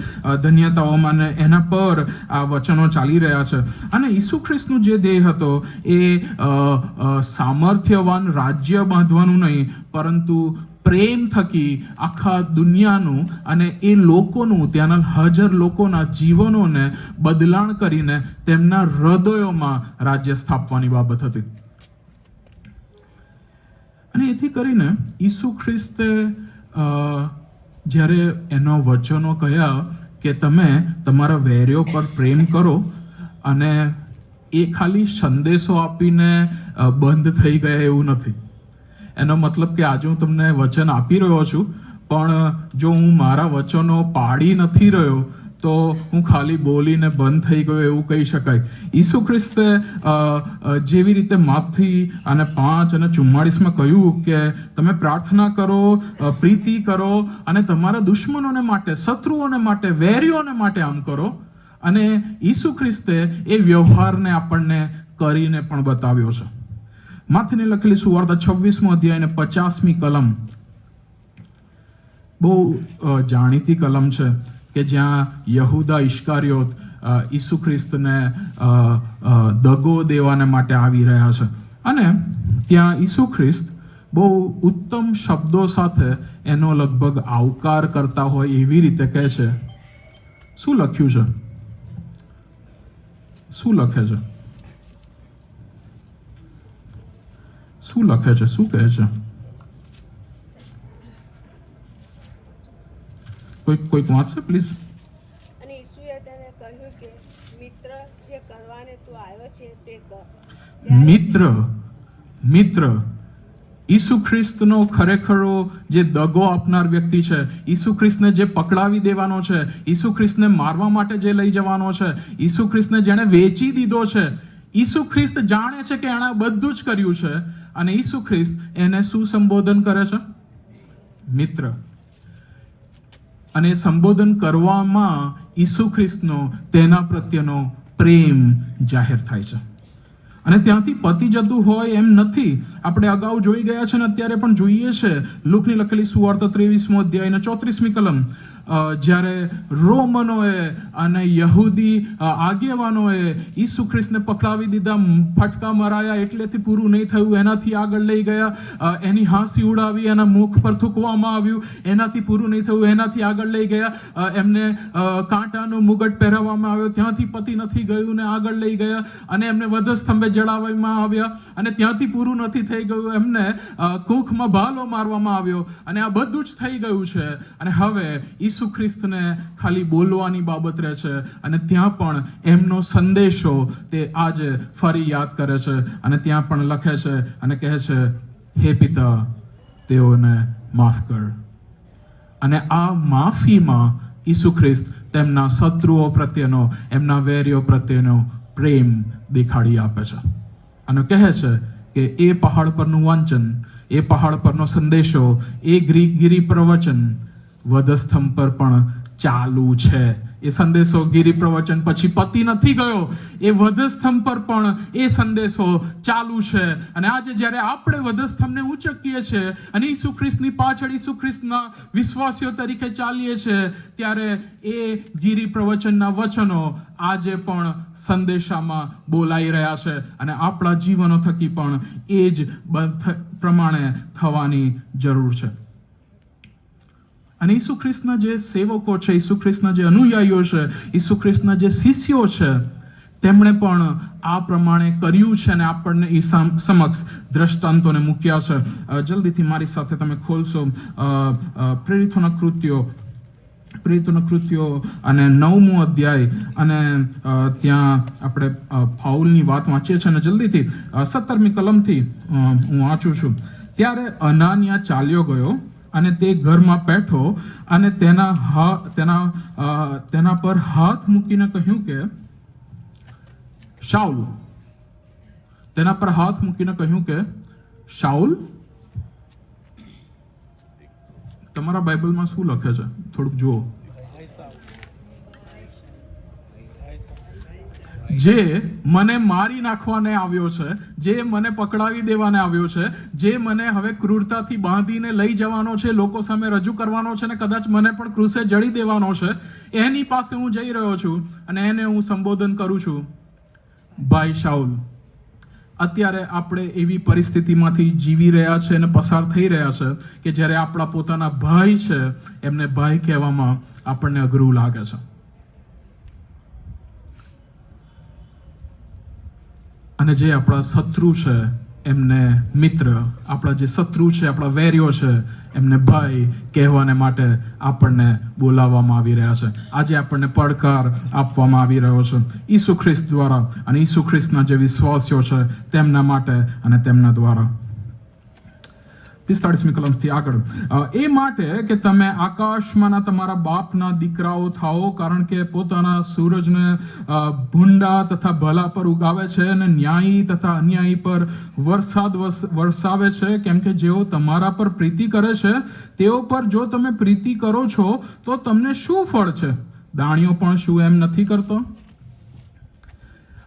ધન્યતાઓમાં, અને એના પર આ વચનો ચાલી રહ્યા છે. અને ઈસુ ખ્રિસ્તનું જે ધ્યેય હતો એ સામર્થ્યવાન રાજ્ય બાંધવાનું નહીં, પરંતુ પ્રેમ થકી આખા દુનિયાનું અને એ લોકોનું, ત્યાંના હાજર લોકોના જીવનોને બદલાણ કરીને તેમના હૃદયોમાં રાજ્ય સ્થાપવાની બાબત હતી. અને એથી કરીને ઈસુ ખ્રિસ્તે જ્યારે એનો વચનો કહ્યા કે તમે તમારા વેરીઓ પર પ્રેમ કરો, અને એ ખાલી સંદેશો આપીને બંધ થઈ ગયા એવું નથી. એનો મતલબ કે આજે હું તમને વચન આપી રહ્યો છું, પણ જો હું મારા વચનો પાડી નથી રહ્યો તો હું ખાલી બોલીને બંધ થઈ ગયો એવું કહી શકાય. ઈસુ ખ્રિસ્તે જેવી રીતે માથી અને 5 અને 44 કહ્યું કે તમે પ્રાર્થના કરો, પ્રીતિ કરો અને તમારા દુશ્મનોને માટે, શત્રુઓને માટે, વેરીઓને માટે આમ કરો. અને ઈસુ ખ્રિસ્તે એ વ્યવહારને આપણને કરીને પણ બતાવ્યો છે. માથીને લખેલી સુવાર્તા 26મો અધ્યાય અને 50મી કલમ બહુ જાણીતી કલમ છે કે જ્યાં યહૂદા ઇશ્કારિયોત ઈસુ ખ્રિસ્તને દગો દેવાને માટે આવી રહ્યા છે. અને ત્યાં ઈસુ ખ્રિસ્ત બહુ ઉત્તમ શબ્દો સાથે એનો લગભગ આવકાર કરતા હોય એવી રીતે કહે છે. શું લખ્યું છે? શું લખે છે? શું લખે છે? શું કહે છે? કોઈક વાંચશે પ્લીઝ. અને ઈસુએ તેને કહ્યું કે મિત્ર, જે કરવાને તું આવ્યો છે તે કર. મિત્ર ઈસુ ખ્રિસ્તનો ખરેખરો જે દગો આપનાર વ્યક્તિ છે, ઈસુ ખ્રિસ્તને જે પકડાવી દેવાનો છે, ઈસુ ખ્રિસ્તને મારવા માટે જે લઈ જવાનો છે, ઈસુ ખ્રિસ્તને જેણે વેચી દીધો છે, ઈસુ ખ્રિસ્ત જાણે છે કે એણે બધું જ કર્યું છે. અને ઈસુ ખ્રિસ્ત એને શું સંબોધન કરે છે? મિત્ર. અને સંબોધન કરવામાં ઈસુ ખ્રિસ્તનો તેના પ્રત્યેનો પ્રેમ જાહેર થાય છે. અને ત્યાંથી પતી જતું હોય એમ નથી. આપણે અગાઉ જોઈ ગયા છે ને અત્યારે પણ જોઈએ છે. લુકની લખેલી સુવાર્તા 23મો અધ્યાય અને 34મી કલમ. જ્યારે રોમનોએ અને યહૂદી આગેવાનોએ ઈસુ ખ્રિસ્તને પકડાવી દીધા, ફટકા મરાયા એટલેથી પૂરું નહીં થયું, એનાથી આગળ લઈ ગયા, એની હાંસી ઉડાવી, એના મુખ પર થૂકવામાં આવ્યું, એનાથી પૂરું નહીં થયું, એનાથી આગળ લઈ ગયા, એમને કાંટાનો મુગટ પહેરાવવામાં આવ્યો, ત્યાંથી પતિ નથી ગયું ને આગળ લઈ ગયા, અને એમને વધસ્તંભે જડાવવામાં આવ્યા, અને ત્યાંથી પૂરું નથી થઈ ગયું, એમને કૂખમાં ભાલો મારવામાં આવ્યો, અને આ બધું જ થઈ ગયું છે. અને હવે ઈસુ ખ્રિસ્તને ખાલી બોલવાની બાબત રહે છે, અને ત્યાં પણ એમનો સંદેશો તે આજે ફરી યાદ કરે છે, અને ત્યાં પણ લખે છે અને કહે છે, હે પિતા, તેઓને માફ કર. અને આ માફીમાં ઈસુ ખ્રિસ્ત તેમના શત્રુઓ પ્રત્યેનો, એમના વેરીઓ પ્રત્યેનો પ્રેમ દેખાડી આપે છે, અને કહે છે કે એ પહાડ પરનું વાંચન, એ પહાડ પરનો સંદેશો, એ ગિરી પ્રવચન વધસ્તંભ પર પણ ચાલુ છે. એ સંદેશો ગિરી પ્રવચન પછી પતિ નથી ગયો, એ વધસ્તંભ પર પણ એ સંદેશો ચાલુ છે. અને આજે જ્યારે આપણે વધસ્તંભને ઉંચકીએ છીએ અને ઈસુ ખ્રિસ્તની પાછળ ઈસુ ખ્રિસ્તના વિશ્વાસીઓ તરીકે ચાલીએ છીએ, ત્યારે એ ગિરી પ્રવચનના વચનો આજે પણ સંદેશામાં બોલાઈ રહ્યા છે, અને આપણા જીવનો થકી પણ એ જ પ્રમાણે થવાની જરૂર છે. અને ઈસુ ખ્રિસ્તના જે સેવકો છે, ઈસુ ખ્રિસ્તના જે અનુયાયીઓ છે, ઈસુ ખ્રિસ્તના જે શિષ્યો છે, તેમણે પણ આ પ્રમાણે કર્યું છે, અને આપણને એ સમક્ષ દ્રષ્ટાંતોને મૂક્યા છે. જલ્દીથી મારી સાથે તમે ખોલશો પ્રેરિતોના કૃત્યો અને 9મો અધ્યાય, અને ત્યાં આપણે પાઉલની વાત વાંચીએ છીએ, અને જલ્દીથી 17મી કલમથી હું વાંચું છું. ત્યારે અનાનિયા ચાલ્યો ગયો અને તે ઘરમાં બેઠો, અને તેના પર હાથ મૂકીને કહ્યું કે શાઉલ, તેના પર હાથ મૂકીને કહ્યું કે શાઉલ. તમારા બાઇબલમાં શું લખે છે? થોડુંક જુઓ. જે મને મારી નાખવાને આવ્યો છે, જે મને પકડાવી દેવાને આવ્યો છે, જે મને હવે ક્રૂરતાથી બાંધીને લઈ જવાનો છે, લોકો સામે રજૂ કરવાનો છે, ને કદાચ મને પણ ક્રૂસે જડી દેવાનો છે, એની પાસે હું જઈ રહ્યો છું, અને એને હું સંબોધન કરું છું, ભાઈ શાઉલ. અત્યારે આપણે એવી પરિસ્થિતિમાંથી જીવી રહ્યા છે અને પસાર થઈ રહ્યા છે કે જ્યારે આપણા પોતાના ભાઈ છે, એમને ભાઈ કહેવામાં આપણને અઘરું લાગે છે. અને જે આપણા શત્રુ છે એમને મિત્ર, આપણા જે શત્રુ છે, આપણા વેરીઓ છે, એમને ભાઈ કહેવાને માટે આપણને બોલાવવામાં આવી રહ્યા છે. આજે આપણને પડકાર આપવામાં આવી રહ્યો છે ઈસુ ખ્રિસ્ત દ્વારા, અને ઈસુ ખ્રિસ્તના જે વિશ્વાસીઓ છે તેમના માટે અને તેમના દ્વારા. 45મી કલમથી આગળ, એ માટે કે તમે આકાશમાંના તમારા બાપના દીકરાઓ થાઓ, કારણ કે પોતાના સૂરજને ભૂંડા તથા ભલા પર ઉગાવે છે, અને ન્યાયી તથા અન્યાયી પર વરસાદ વરસાવે છે. કેમ કે જેઓ તમારા પર પ્રીતિ કરે છે, તેઓ પર જો તમે પ્રીતિ કરો છો તો તમને શું ફળ છે? દાણીઓ પણ શું એમ નથી કરતો?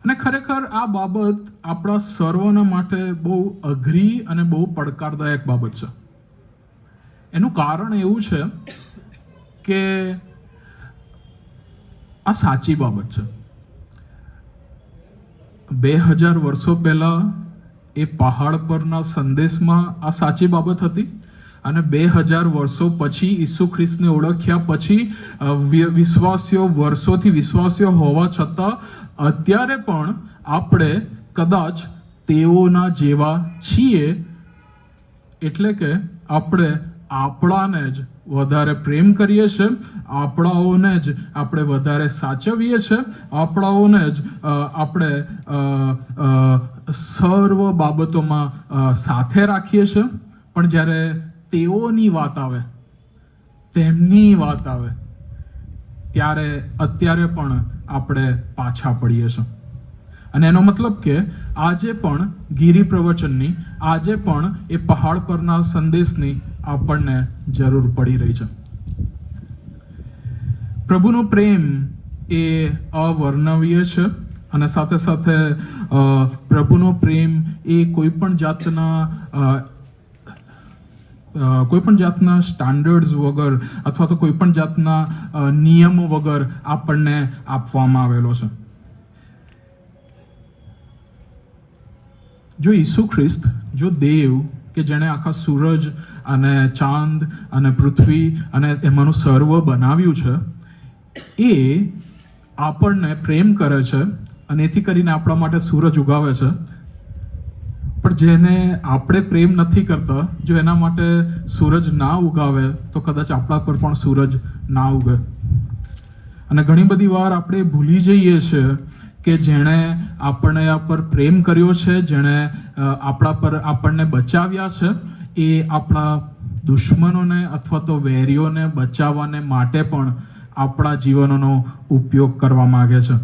અને ખરેખર આ બાબત આપણા સર્વના માટે બહુ અઘરી અને બહુ પડકારદાયક બાબત છે. એનું કારણ એવું છે કે આ સાચી બાબત છે. 2000 વર્ષો પહેલા એ પહાડ પરના સંદેશમાં આ સાચી બાબત હતી, અને 2000 વર્ષો પછી ઈસુ ખ્રિસ્તને ઓળખ્યા પછી વિશ્વાસીઓ, વર્ષોથી વિશ્વાસીઓ હોવા છતાં અત્યારે પણ આપણે કદાચ તેઓના જેવા છીએ. એટલે કે આપણે આપણાને જ વધારે પ્રેમ કરીએ છીએ, આપણાઓને જ આપણે વધારે સાચવીએ છીએ, આપણાઓને જ આપણે સર્વ બાબતોમાં સાથે રાખીએ છીએ, પણ જ્યારે તેઓની વાત આવે, તેમની વાત આવે, ત્યારે અત્યારે પણ આપણે પાછા પડીએ છીએ. અને એનો મતલબ કે આજે પણ ગિરી પ્રવચનની, આજે પણ એ પહાડ પરના સંદેશની આપણને જરૂર પડી રહી છે. પ્રભુનો પ્રેમ એ અવર્ણનીય છે, અને સાથે સાથે પ્રભુનો પ્રેમ એ કોઈ પણ જાતના કોઈ પણ જાતના સ્ટાન્ડર્ડ્સ વગર અથવા તો કોઈ પણ જાતના નિયમો વગર આપણને આપવામાં આવેલો છે. જો ઈસુ ખ્રિસ્ત, જો દેવ કે જેણે આખા સૂરજ અને ચાંદ અને પૃથ્વી અને એમાંનું સર્વ બનાવ્યું છે, એ આપણને પ્રેમ કરે છે અને એથી કરીને આપણા માટે સૂરજ ઉગાવે છે. પણ જેને આપણે પ્રેમ નથી કરતા, જો એના માટે સૂરજ ના ઉગાવે તો કદાચ આપણા પર પણ સૂરજ ના ઉગે. અને ઘણી બધી વાર આપણે ભૂલી જઈએ છીએ કે જેણે આપણને પર પ્રેમ કર્યો છે, જેણે આપણને બચાવ્યા છે, એ આપણા દુશ્મનોને અથવા તો વેરીઓને બચાવવાને માટે પણ આપણા જીવનોનો ઉપયોગ કરવા માંગે છે.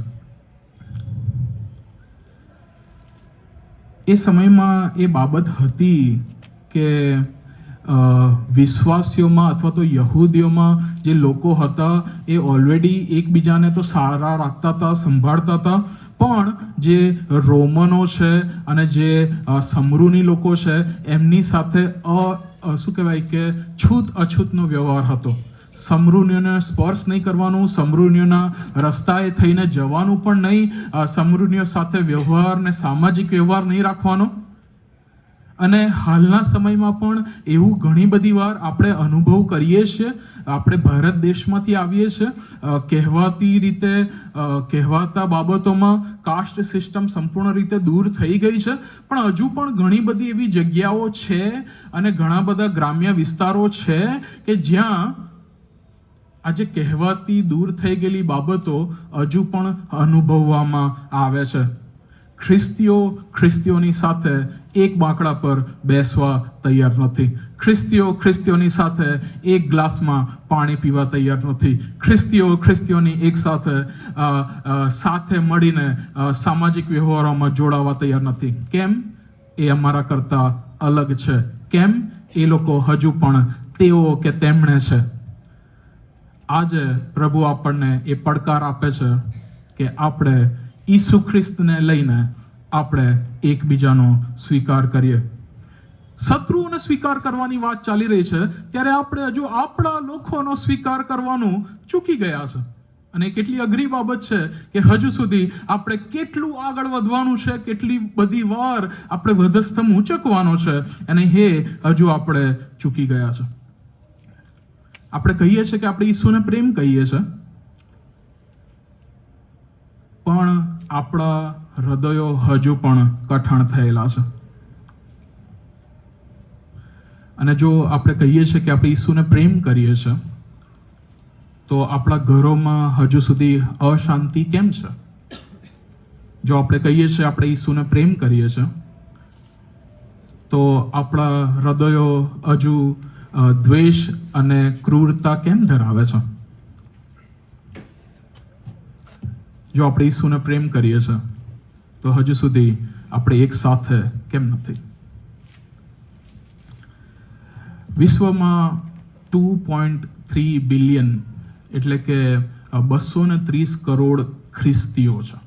એ સમયમાં એ બાબત હતી કે વિશ્વાસીઓમાં અથવા તો યહૂદીઓમાં જે લોકો હતા એ ઓલરેડી એકબીજાને તો સારા રાખતા હતા, સંભાળતા હતા, પણ જે રોમનો છે અને જે સમરૂની લોકો છે એમની સાથે શું કહેવાય કે છૂત અછૂતનો વ્યવહાર હતો. સમરૂનીઓને સ્પર્શ નહીં કરવાનું, સમરૂનીઓના રસ્તાએ થઈને જવાનું પણ નહીં, સમરૂનીઓ સાથે વ્યવહાર ને સામાજિક વ્યવહાર નહીં રાખવાનો. અને હાલના સમયમાં પણ એવું ઘણી બધી વાર આપણે અનુભવ કરીએ છીએ. આપણે ભારત દેશમાંથી આવીએ છીએ, કહેવાતા બાબતોમાં કાસ્ટ સિસ્ટમ સંપૂર્ણ રીતે દૂર થઈ ગઈ છે, પણ હજુ પણ ઘણી બધી એવી જગ્યાઓ છે અને ઘણા બધા ગ્રામ્ય વિસ્તારો છે કે જ્યાં આજે કહેવાતી દૂર થઈ ગયેલી બાબતો હજુ પણ અનુભવવામાં આવે છે. ખ્રિસ્તીઓની સાથે એક બાંકડા પર બેસવા તૈયાર નથી. ખ્રિસ્તીઓની સાથે એક ગ્લાસમાં પાણી પીવા તૈયાર નથી. ખ્રિસ્તીઓની એક સાથે મળીને સામાજિક વ્યવહારોમાં જોડાવા તૈયાર નથી. કેમ? એ અમારા કરતા અલગ છે. કેમ? એ લોકો હજુ પણ તેઓ કે તેમણે છે. આજે પ્રભુ આપણને એ પડકાર આપે છે કે આપણે ઈસુ ખ્રિસ્તને લઈને આપણે એકબીજાનો સ્વીકાર કરીએ. શત્રુઓને સ્વીકાર કરવાની વાત ચાલી રહી છે ત્યારે આપણે હજુ આપણા લોકોનો સ્વીકાર કરવાનું ચૂકી ગયા છે. અને કેટલી અઘરી બાબત છે કે હજુ સુધી આપણે કેટલું આગળ વધવાનું છે, કેટલી બધી વાર આપણે વધસ્તંભ ઊંચકવાનો છે, અને હજુ આપણે ચૂકી ગયા છે. આપણે કહીએ છીએ કે આપણે ઈસુને પ્રેમ કહીએ છીએ, પણ આપણા હૃદયો હજુ પણ કઠણ થયેલા છે. અને જો આપણે કહીએ છીએ કે આપણે ઈસુને પ્રેમ કરીએ છીએ, તો આપણા ઘરોમાં હજુ સુધી અશાંતિ કેમ છે? જો આપણે કહીએ છીએ આપણે ઈસુને પ્રેમ કરીએ છીએ, તો આપણા હૃદયો હજુ દ્વેષ અને ક્રૂરતા કેમ ધરાવે છે? જો આપણે ઈસુને પ્રેમ કરીએ છીએ તો હજુ સુધી આપણે એક સાથે કેમ નથી? વિશ્વમાં 2.3 બિલિયન એટલે કે 230 કરોડ ખ્રિસ્તીઓ છે.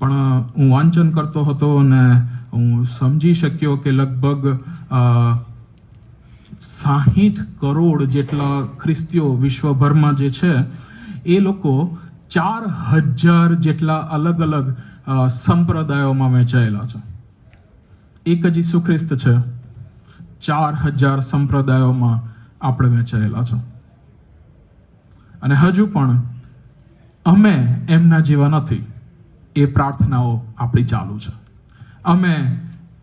પણ હું વાંચન કરતો હતો અને હું સમજી શક્યો કે લગભગ 60 કરોડ જેટલા ખ્રિસ્તીઓ વિશ્વભરમાં જે છે એ લોકો 4000 જેટલા અલગ અલગ સંપ્રદાયોમાં વહેંચાયેલા છે. એક જ ઈસુ ખ્રિસ્ત છે, 4000 સંપ્રદાયોમાં આપણે વહેંચાયેલા છે. અને હજુ પણ અમે એમના જેવા નથી. એ પ્રાર્થનાઓ આપણી ચાલુ છે. અમે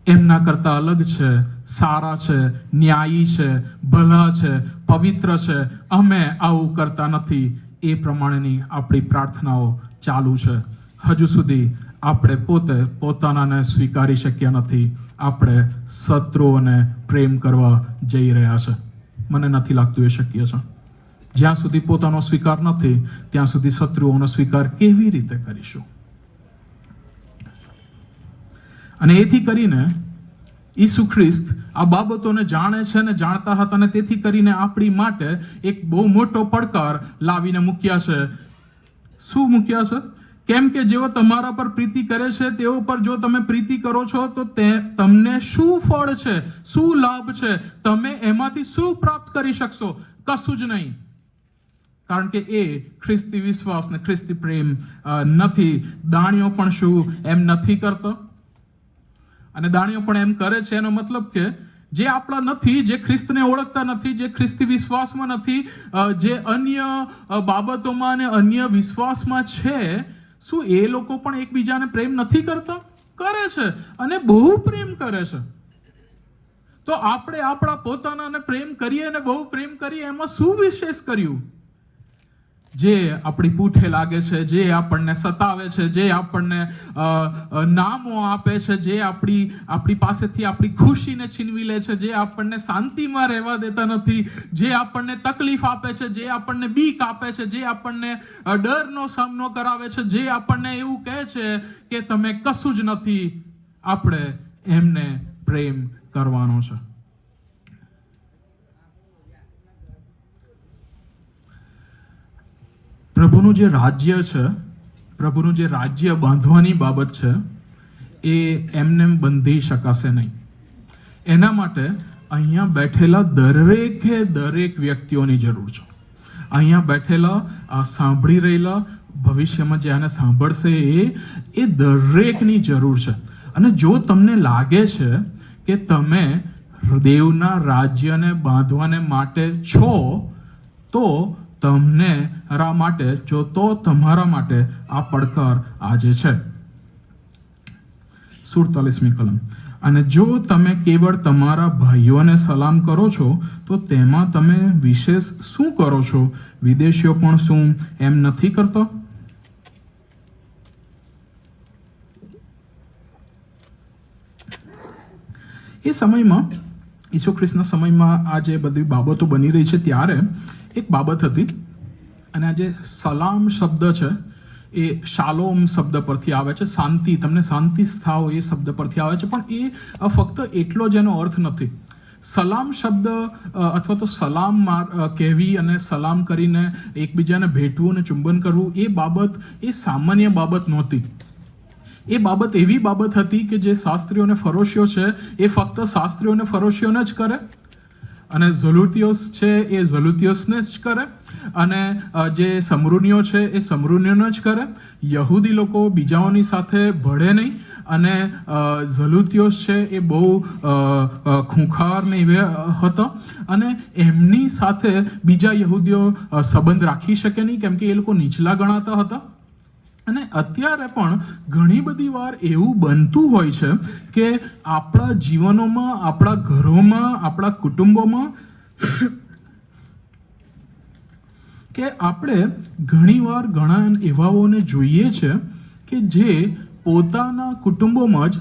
એમના કરતા અલગ છે, સારા છે, ન્યાયી છે, ભલા છે, પવિત્ર છે. અમે આવું કરતા નથી. એ પ્રમાણેની આપણી પ્રાર્થનાઓ ચાલુ છે. હજુ સુધી આપણે પોતાનાને સ્વીકારી શક્યા નથી. આપણે શત્રુઓને પ્રેમ કરવા જઈ રહ્યા છે. મને નથી લાગતું એ શક્ય છે. જ્યાં સુધી પોતાનો સ્વીકાર નથી ત્યાં સુધી શત્રુઓનો સ્વીકાર કેવી રીતે કરીશું? અને એથી કરીને ઈસુ ખ્રિસ્ત આ બાબતોને જાણે છે ને જાણતા હતા, અને તેથી કરીને આપણી માટે એક બહુ મોટો પડકાર લાવીને મૂક્યા છે. શું મૂક્યા છે? કેમ કે જેઓ તમારા પર પ્રીતિ કરે છે તેઓ પર જો તમે પ્રીતિ કરો છો તો તમને શું ફળ છે, શું લાભ છે, તમે એમાંથી શું પ્રાપ્ત કરી શકશો? કશું જ નહીં, કારણ કે એ ખ્રિસ્તી વિશ્વાસ ને ખ્રિસ્તી પ્રેમ નથી. દાણીઓ પણ શું એમ નથી કરતો? અને દાણીઓ પણ એમ કરે છે, એનો મતલબ કે જે આપણા નથી, જે ખ્રિસ્તને ઓળખતા નથી, જે ખ્રિસ્તી વિશ્વાસમાં નથી, જે અન્ય બાબતોમાં અને અન્ય વિશ્વાસમાં છે, શું એ લોકો પણ એકબીજાને પ્રેમ નથી કરતા? કરે છે, અને બહુ પ્રેમ કરે છે. તો આપણે આપણા પોતાનાને પ્રેમ કરીએ અને બહુ પ્રેમ કરીએ, એમાં શું વિશેષ કર્યું? જે આપણી પૂઠે લાગે છે, જે આપણને સતાવે છે, જે આપણને નામો આપે છે, જે આપણી પાસેથી આપણી ખુશીને છીનવી લે છે, જે આપણને શાંતિમાં રહેવા દેતા નથી, જે આપણને તકલીફ આપે છે, જે આપણને બીક આપે છે, જે આપણને ડરનો સામનો કરાવે છે, જે આપણને એવું કહે છે કે તમે કશું જ નથી, આપણે એમને પ્રેમ કરવાનો છે. પ્રભુનું જે રાજ્ય છે, પ્રભુનું જે રાજ્ય બાંધવાની બાબત છે, એ એમને બંધી શકાશે નહીં. એના માટે અહીંયા બેઠેલા દરેક વ્યક્તિઓની જરૂર છે. અહીંયા બેઠેલા સાંભળી રહેલા, ભવિષ્યમાં જે આને સાંભળશે એ દરેકની જરૂર છે. અને જો તમને લાગે છે કે તમે દેવના રાજ્યને બાંધવાને માટે છો, તો તમારા માટે આ પડકાર આજે છે. 47મી કલમ. અને જો તમે કેવળ તમારા ભાઈઓને સલામ કરો છો તો તેમાં તમે વિશેષ શું કરો છો? વિદેશીઓ પણ શું એમ નથી કરતા? એ સમયમાં, ઈસુ ખ્રિસ્તના સમયમાં આ જે બધી બાબતો બની રહી છે, ત્યારે એક બાબત હતી, અને આ જે સલામ શબ્દ છે એ શાલોમ શબ્દ પરથી આવે છે. શાંતિ, તમને શાંતિ થાવ એ શબ્દ પરથી આવે છે. પણ એ ફક્ત એટલો જ એનો અર્થ નથી. સલામ શબ્દ અથવા તો સલામ કહેવી અને સલામ કરીને એકબીજાને ભેટવું અને ચુંબન કરવું, એ બાબત એ સામાન્ય બાબત નહોતી. એ બાબત એવી બાબત હતી કે જે શાસ્ત્રીઓને ફરોશીઓ છે એ ફક્ત શાસ્ત્રીઓને ફરોશીઓને જ કરે, અને ઝલુતિયોસ છે એ ઝલુતિયોસને જ કરે, અને જે સમરૂનીઓ છે એ સમરૂનીઓને જ કરે. યહૂદી લોકો બીજાઓની સાથે ભળે નહીં, અને ઝલુતિયોસ છે એ બહુ ખૂંખાર ને એવા હતા, અને એમની સાથે બીજા યહૂદીઓ સંબંધ રાખી શકે નહીં, કેમ કે એ લોકો નીચલા ગણાતા હતા. અને અત્યારે પણ ઘણી બધી વાર એવું બનતું હોય છે કે આપણા જીવનોમાં, આપણા ઘરોમાં, આપણા કુટુંબોમાં કે આપણે ઘણીવાર ઘણા એવાઓને જોઈએ છે કે જે પોતાના કુટુંબોમાં જ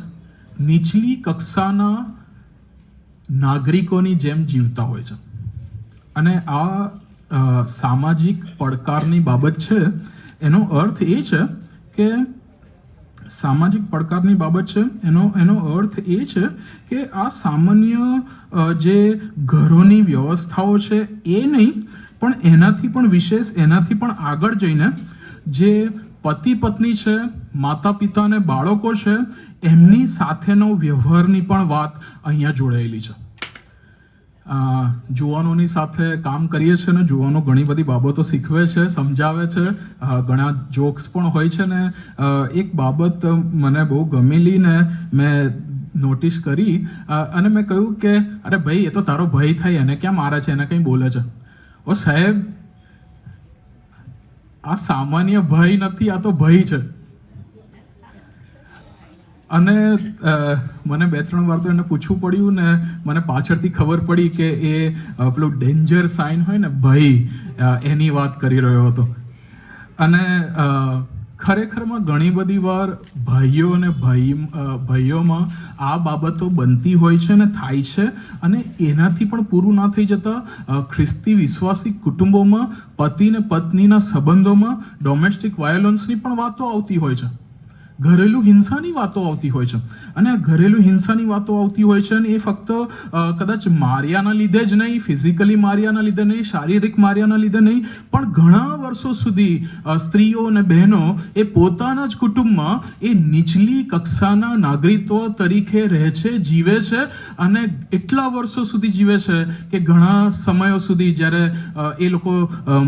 નીચલી કક્ષાના નાગરિકોની જેમ જીવતા હોય છે. અને આ સામાજિક પડકારની બાબત છે. એનો અર્થ એ છે કે સામાજિક પડકારની બાબત છે, એનો અર્થ એ છે કે આ સામાન્ય જે ઘરોની વ્યવસ્થાઓ છે એ નહીં, પણ એનાથી પણ વિશેષ, એનાથી પણ આગળ જઈને જે પતિ પત્ની છે, માતા પિતા અને બાળકો છે, એમની સાથેનો વ્યવહારની પણ વાત અહીંયા જોડાયેલી છે. જુવાનોની સાથે કામ કરીએ છીએ ને જુવાનો ઘણી બધી બાબતો શીખવે છે, સમજાવે છે, ઘણા જોક્સ પણ હોય છે. ને એક બાબત મને બહુ ગમેલી ને મેં નોટિસ કરી, અને મેં કહ્યું કે અરે ભાઈ, એ તો તારો ભાઈ થાય, એને ક્યાં મારે છે, એને કંઈ બોલે છે? ઓ સાહેબ, આ સામાન્ય ભાઈ નથી, આ તો ભાઈ છે. અને મને 2-3 વાર તો એને પૂછવું પડ્યું, ને મને પાછળથી ખબર પડી કે એ પેલું ડેન્જર સાઇન હોય ને ભાઈ, એની વાત કરી રહ્યો હતો. અને ખરેખરમાં ઘણી બધી વાર ભાઈઓ અને ભાઈઓમાં આ બાબતો બનતી હોય છે ને થાય છે. અને એનાથી પણ પૂરું ના થઈ જતા ખ્રિસ્તી વિશ્વાસી કુટુંબોમાં પતિ ને પત્નીના સંબંધોમાં ડોમેસ્ટિક વાયોલન્સની પણ વાતો આવતી હોય છે. ઘરેલું હિંસાની વાતો આવતી હોય છે. અને આ ઘરેલું હિંસાની વાતો આવતી હોય છે, અને એ ફક્ત કદાચ માર્યાના લીધે જ નહીં, ફિઝિકલી માર્યાના લીધે નહીં, શારીરિક માર્યાના લીધે નહીં, પણ ઘણા વર્ષો સુધી સ્ત્રીઓ અને બહેનો એ પોતાના જ કુટુંબમાં એ નીચલી કક્ષાના નાગરિકત્વ તરીકે રહે છે, જીવે છે, અને એટલા વર્ષો સુધી જીવે છે કે ઘણા સમયો સુધી જ્યારે એ લોકો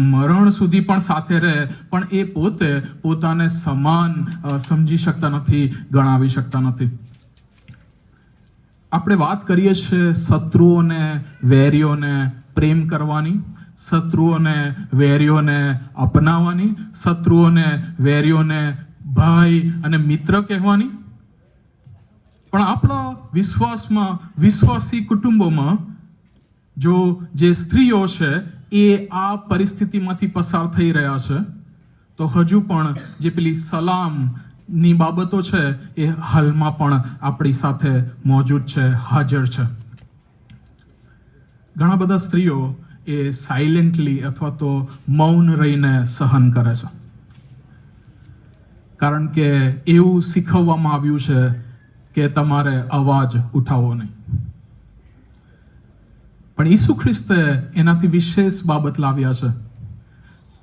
મરણ સુધી પણ સાથે રહે, પણ એ પોતે પોતાને સમાન સમજી શકતા નથી, ગણાવી શકતા નથી. આપણે વાત કરીએ છીએ શત્રુઓને, વેરીઓને પ્રેમ કરવાની, શત્રુઓને, વેરીઓને અપનાવવાની, શત્રુઓને, વેરીઓને ભાઈ અને મિત્ર કહેવાની. પણ આપણા વિશ્વાસમાં, વિશ્વાસી કુટુંબોમાં જો જે સ્ત્રીઓ છે એ આ પરિસ્થિતિમાંથી પસાર થઈ રહ્યા છે, તો હજુ પણ જે પેલી સલામની બાબતો છે એ હાલમાં પણ આપણી સાથે મોજૂદ છે, હાજર છે. ઘણા બધા સ્ત્રીઓ એ સાયલેન્ટલી અથવા તો મૌન રહીને સહન કરે છે, કારણ કે એવું શીખવવામાં આવ્યું છે કે તમારે અવાજ ઉઠાવવો નહીં. પણ ઈસુ ખ્રિસ્તે એનાથી વિશેષ બાબત લાવ્યા છે.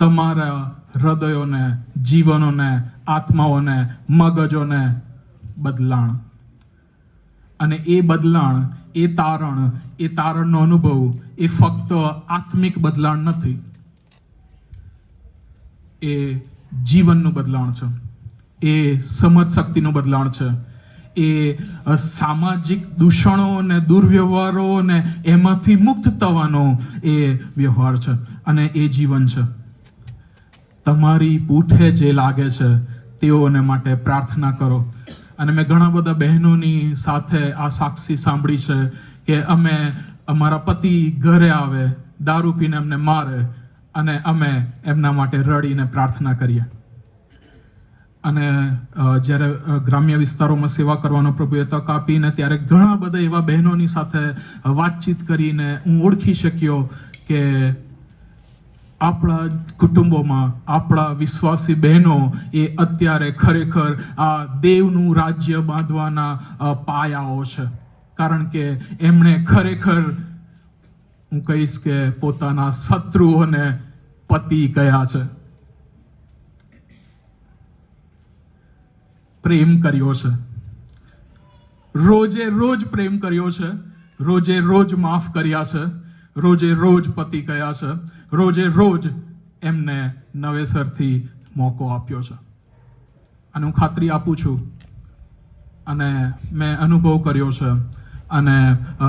તમારા હૃદયોને, જીવનોને, આત્માઓને, મગજોને બદલાણ. અને એ બદલાણ, એ તારણનો અનુભવ એ ફક્ત આત્મિક બદલાણ નથી, એ જીવનનું બદલાણ છે, એ સમજ શક્તિનું બદલાણ છે, એ સામાજિક દૂષણો અને દુર્વ્યવહારો અને એમાંથી મુક્ત થવાનો એ વ્યવહાર છે, અને એ જીવન છે. તમારી પૂઠે જે લાગે છે તેઓને માટે પ્રાર્થના કરો. અને મેં ઘણા બધા બહેનોની સાથે આ સાક્ષી સાંભળી છે કે અમે, અમારા પતિ ઘરે આવે, દારૂ પીને અમને મારે, અને અમે એમના માટે રડીને પ્રાર્થના કરીએ. અને જ્યારે ગ્રામ્ય વિસ્તારોમાં સેવા કરવાનો પ્રભુએ તક આપીને, ત્યારે ઘણા બધા એવા બહેનોની સાથે વાતચીત કરીને હું ઓળખી શક્યો કે આપણા કુટુંબોમાં આપણા વિશ્વાસી બહેનો એ અત્યારે ખરેખર આ દેવનું રાજ્ય બાંધવાના પાયાઓ છે, કારણ કે એમણે ખરેખર, હું કહીશ કે પોતાના શત્રુઓને પતિ કયા છે, પ્રેમ કર્યો છે, રોજે રોજ પ્રેમ કર્યો છે, રોજે રોજ માફ કર્યા છે, રોજે રોજ પતિ કયા છે, રોજે રોજ એમને નવેસરથી મોકો આપ્યો છે. અને હું ખાતરી આપું છું, અને મેં અનુભવ કર્યો છે, અને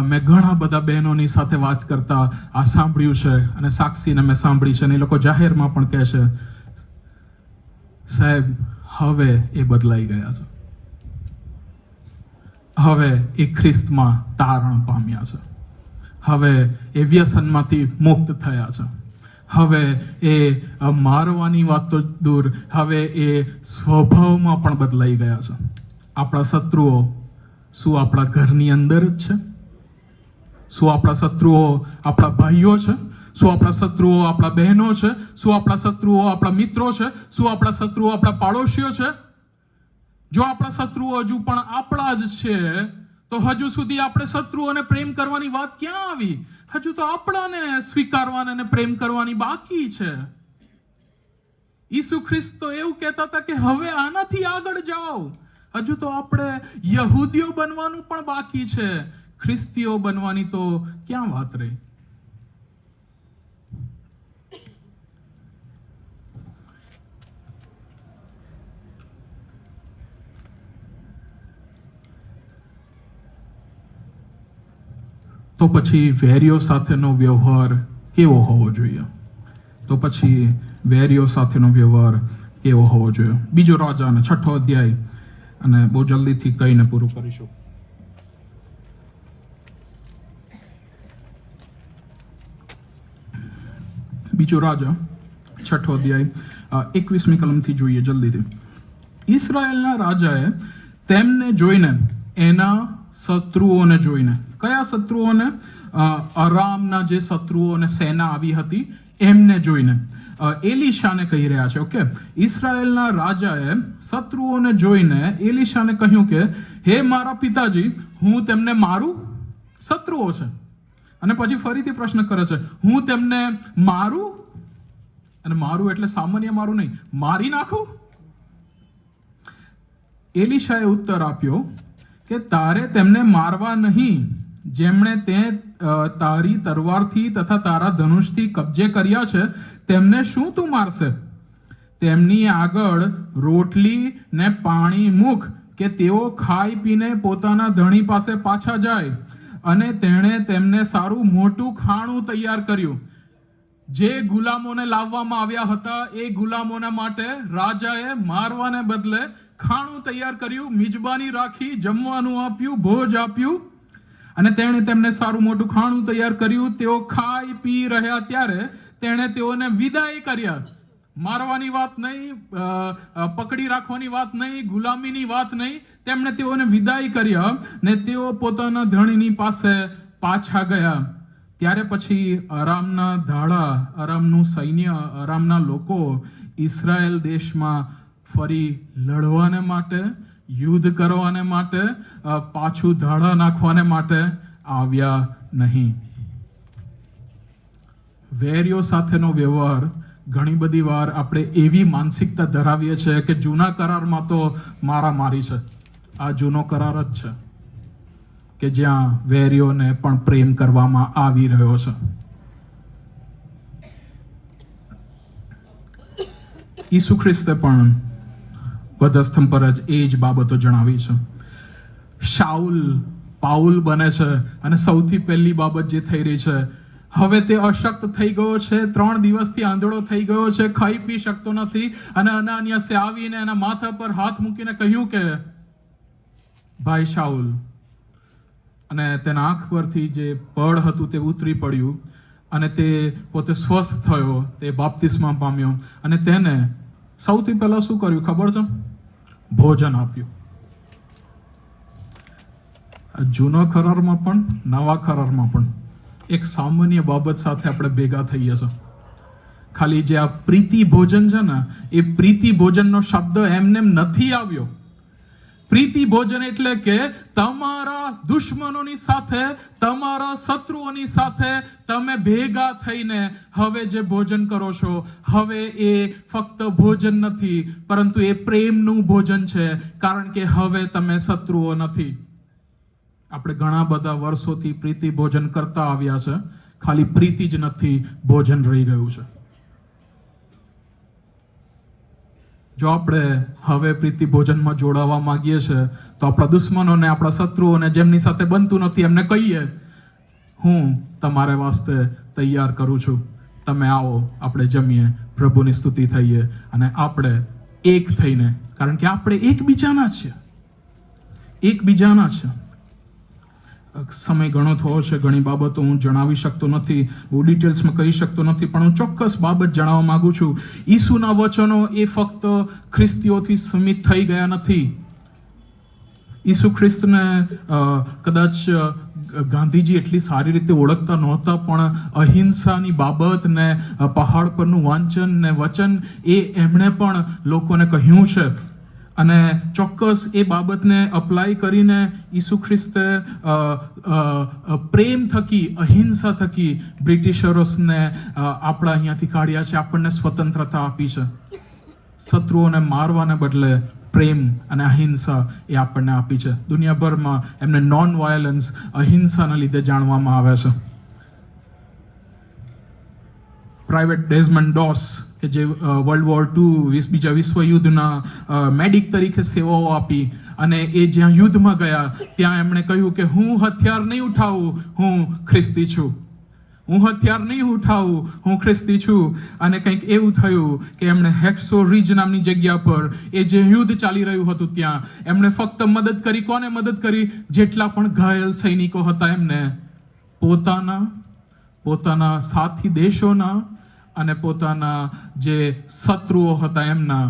મેં ઘણા બધા બહેનોની સાથે વાત કરતા આ સાંભળ્યું છે, અને સાક્ષીને મેં સાંભળી છે, અને એ લોકો જાહેરમાં પણ કહે છે, સાહેબ હવે એ બદલાઈ ગયા છે, હવે એ ખ્રિસ્તમાં તારણ પામ્યા છે, હવે એ વ્યસનમાંથી મુક્ત થયા છે, હવે એ મારવાની વાત તો દૂર, હવે એ સ્વભાવમાં પણ બદલાઈ ગયા છે. આપણા શત્રુઓ શું આપણા ઘરની અંદર જ છે? શું આપણા શત્રુઓ આપણા ભાઈઓ છે? શું આપણા શત્રુઓ આપણા બહેનો છે? શું આપણા શત્રુઓ આપણા મિત્રો છે? શું આપણા શત્રુઓ આપણા પાડોશીઓ છે? જો આપણા શત્રુઓ હજુ પણ આપણા જ છે, તો હજુ સુધી આપણે શત્રુઓને પ્રેમ કરવાની વાત ક્યાં આવી? હજુ તો આપણાને સ્વીકારવાના અને પ્રેમ કરવાની બાકી છે. ઈસુ ખ્રિસ્ત તો એવું કહેતા હતા કે હવે આનાથી આગળ જાઓ. હજુ તો આપણે યહૂદીઓ બનવાનું પણ બાકી છે, ખ્રિસ્તીઓ બનવાની તો ક્યાં વાત રહી? તો પછી વેરીઓ સાથેનો વ્યવહાર કેવો હોવો જોઈએ? તો પછી વેરીઓ સાથેનો વ્યવહાર કેવો હોવો જોઈએ? બીજો રાજાને 6ઠો અધ્યાય, અને બહુ જલ્દીથી કહીને પૂરું કરીશું. બીજો રાજા 6ઠો અધ્યાય 21મી કલમથી જોઈએ જલ્દીથી. ઇસ્રાયેલના રાજાએ તેમને જોઈને, એના શત્રુઓને જોઈને, કયા શત્રુઓને? અરામના જે શત્રુઓ અને સેના આવી હતી એમને જોઈને એલીશાને કહી રહ્યા છે. ઓકે, ઇઝરાયેલના રાજાએ શત્રુઓને જોઈને એલીશાને કહ્યું કે હે મારા પિતાજી, હું તેમને મારું? શત્રુઓ છે. અને પછી ફરીથી પ્રશ્ન કરે છે, હું તેમને મારું? અને મારું એટલે સામાન્ય મારું નહીં, મારી નાખું? એલીશાએ ઉત્તર આપ્યો કે તારે તેમને મારવા નહીં, જેમણે તે તારી તરવારથી તથા તારા ધનુષથી કબજે કર્યા છે તેમને શું તું મારશે? તેમની આગળ રોટલી ને પાણી મૂક કે તેઓ ખાઈ પીને પોતાના ધણી પાસે પાછા જાય. અને તેણે તેમને સારું મોટું ખાણું તૈયાર કર્યું. જે ગુલામોને લાવવામાં આવ્યા હતા એ ગુલામોના માટે રાજાએ મારવાને બદલે ખાણું તૈયાર કર્યું, મિજબાની રાખી, જમવાનું આપ્યું, ભોજ આપ્યું. અને તેણે તેમને સારું મોટું ખાણું તૈયાર કર્યું. તેઓ ખાઈ પી રહ્યા ત્યારે તેણે તેઓને વિદાય કર્યા. મારવાની વાત નહીં, પકડી રાખવાની વાત નહીં, ગુલામીની વાત નહીં, તેમણે તેઓને વિદાય કર્યા ને તેઓ પોતાના ધણીની પાસે પાછા ગયા. ત્યારે પછી અરામના ધાડા, અરામનું સૈન્ય, અરામના લોકો ઇઝરાયલ દેશમાં ફરી લડવાને માટે, યુદ્ધ કરવાને માટે, પાછું ધાડા નાખવાને માટે આવ્યા નહીં. વેરીઓ સાથેનો વ્યવહાર ઘણી બધી વાર આપણે એવી માનસિકતા ધરાવીએ છીએ કે જૂના કરારમાં તો મારામારી છે. આ જૂનો કરાર જ છે કે જ્યાં વેરીઓને પણ પ્રેમ કરવામાં આવી રહ્યો છે. ઈસુ ખ્રિસ્તે પણ વધસ્તંભ પર જ એ જ બાબતો જણાવી છે. શાઉલ પાઉલ બને છે અને સૌથી પહેલી બાબત જે થઈ રહી છે, હવે તે અશક્ત થઈ ગયો છે, 3 દિવસથી આંધળો થઈ ગયો છે, ખાઈ પી શકતો નથી. અને અનાનિયાસે આવીને એના માથા પર હાથ મૂકીને કહ્યું કે ભાઈ શાઉલ, અને તેના આંખ પરથી જે પડ હતું તે ઉતરી પડ્યું અને તે પોતે સ્વસ્થ થયો, તે બાપ્તિસ્મા પામ્યો. અને તેને સૌથી પહેલા શું કર્યું ખબર છે? ભોજન આપ્યું. જૂનો કરારમાં પણ નવા કરારમાં પણ એક સામાન્ય બાબત સાથે આપણે ભેગા થઈએ છીએ. ખાલી જે આ પ્રીતિ ભોજન છે ને, એ પ્રીતિ ભોજનનો શબ્દ એમનેમ નથી આવ્યો. પ્રીતિ ભોજન એટલે કે તમારા દુશ્મનોની સાથે, તમારા શત્રુઓની સાથે તમે ભેગા થઈને હવે જે ભોજન કરો છો, હવે એ ફક્ત ભોજન નથી, પરંતુ એ પ્રેમનું ભોજન છે. કારણ કે હવે તમે શત્રુઓ નથી. આપણે ઘણા બધા વર્ષોથી પ્રીતિ ભોજન કરતા આવ્યા છે, ખાલી પ્રીતિ જ નથી, ભોજન રહી ગયું છે. જો આપણે હવે પ્રીતિ ભોજનમાં જોડાવા માંગીએ છીએ તો આપણા દુશ્મનોને, આપણા શત્રુઓને, જેમની સાથે બનતું નથી, એમને કહીએ હું તમારે વાસ્તે તૈયાર કરું છું, તમે આવો, આપણે જમીએ, પ્રભુની સ્તુતિ થઈએ અને આપણે એક થઈને, કારણ કે આપણે એકબીજાના છીએ, એકબીજાના છે. સમય ઘણો થયો છે, ઘણી બાબતો હું જણાવી શકતો નથી, બહુ ડિટેલ્સમાં કહી શકતો નથી, પણ હું ચોક્કસ બાબત જણાવવા માંગુ છું. ઈસુના વચનો એ ફક્ત ખ્રિસ્તીઓથી સીમિત થઈ ગયા નથી. ઈસુ ખ્રિસ્તને કદાચ ગાંધીજી એટલી સારી રીતે ઓળખતા નહોતા, પણ અહિંસાની બાબત ને પહાડ પરનું વાંચન ને વચન એ એમણે પણ લોકોને કહ્યું છે. અને ચોક્કસ એ બાબતને અપ્લાય કરીને ઈસુ ખ્રિસ્તે પ્રેમ થકી, અહિંસા થકી બ્રિટિશરોને આપણા અહીંયાથી કાઢ્યા છે, આપણને સ્વતંત્રતા આપી છે. શત્રુઓને મારવાને બદલે પ્રેમ અને અહિંસા એ આપણને આપી છે. દુનિયાભરમાં એમને નોન વાયોલન્સ, અહિંસાના લીધે જાણવામાં આવે છે. પ્રાઇવેટ ડેઝમન્ડ ડોસ કે જે વર્લ્ડ વોર II, બીજા વિશ્વયુદ્ધના મેડિક તરીકે સેવાઓ આપી, અને એ જ્યાં યુદ્ધમાં ગયા ત્યાં એમણે કહ્યું કે હું હથિયાર નહીં ઉઠાવું, હું ખ્રિસ્તી છું. હું હથિયાર નહીં ઉઠાવું, હું ખ્રિસ્તી છું. અને કંઈક એવું થયું કે એમણે હેક્સો રિજ નામની જગ્યા પર એ જે યુદ્ધ ચાલી રહ્યું હતું ત્યાં એમણે ફક્ત મદદ કરી. કોને મદદ કરી? જેટલા પણ ઘાયલ સૈનિકો હતા એમને પોતાના સાથી દેશોના અને પોતાના જે શત્રુઓ હતા એમના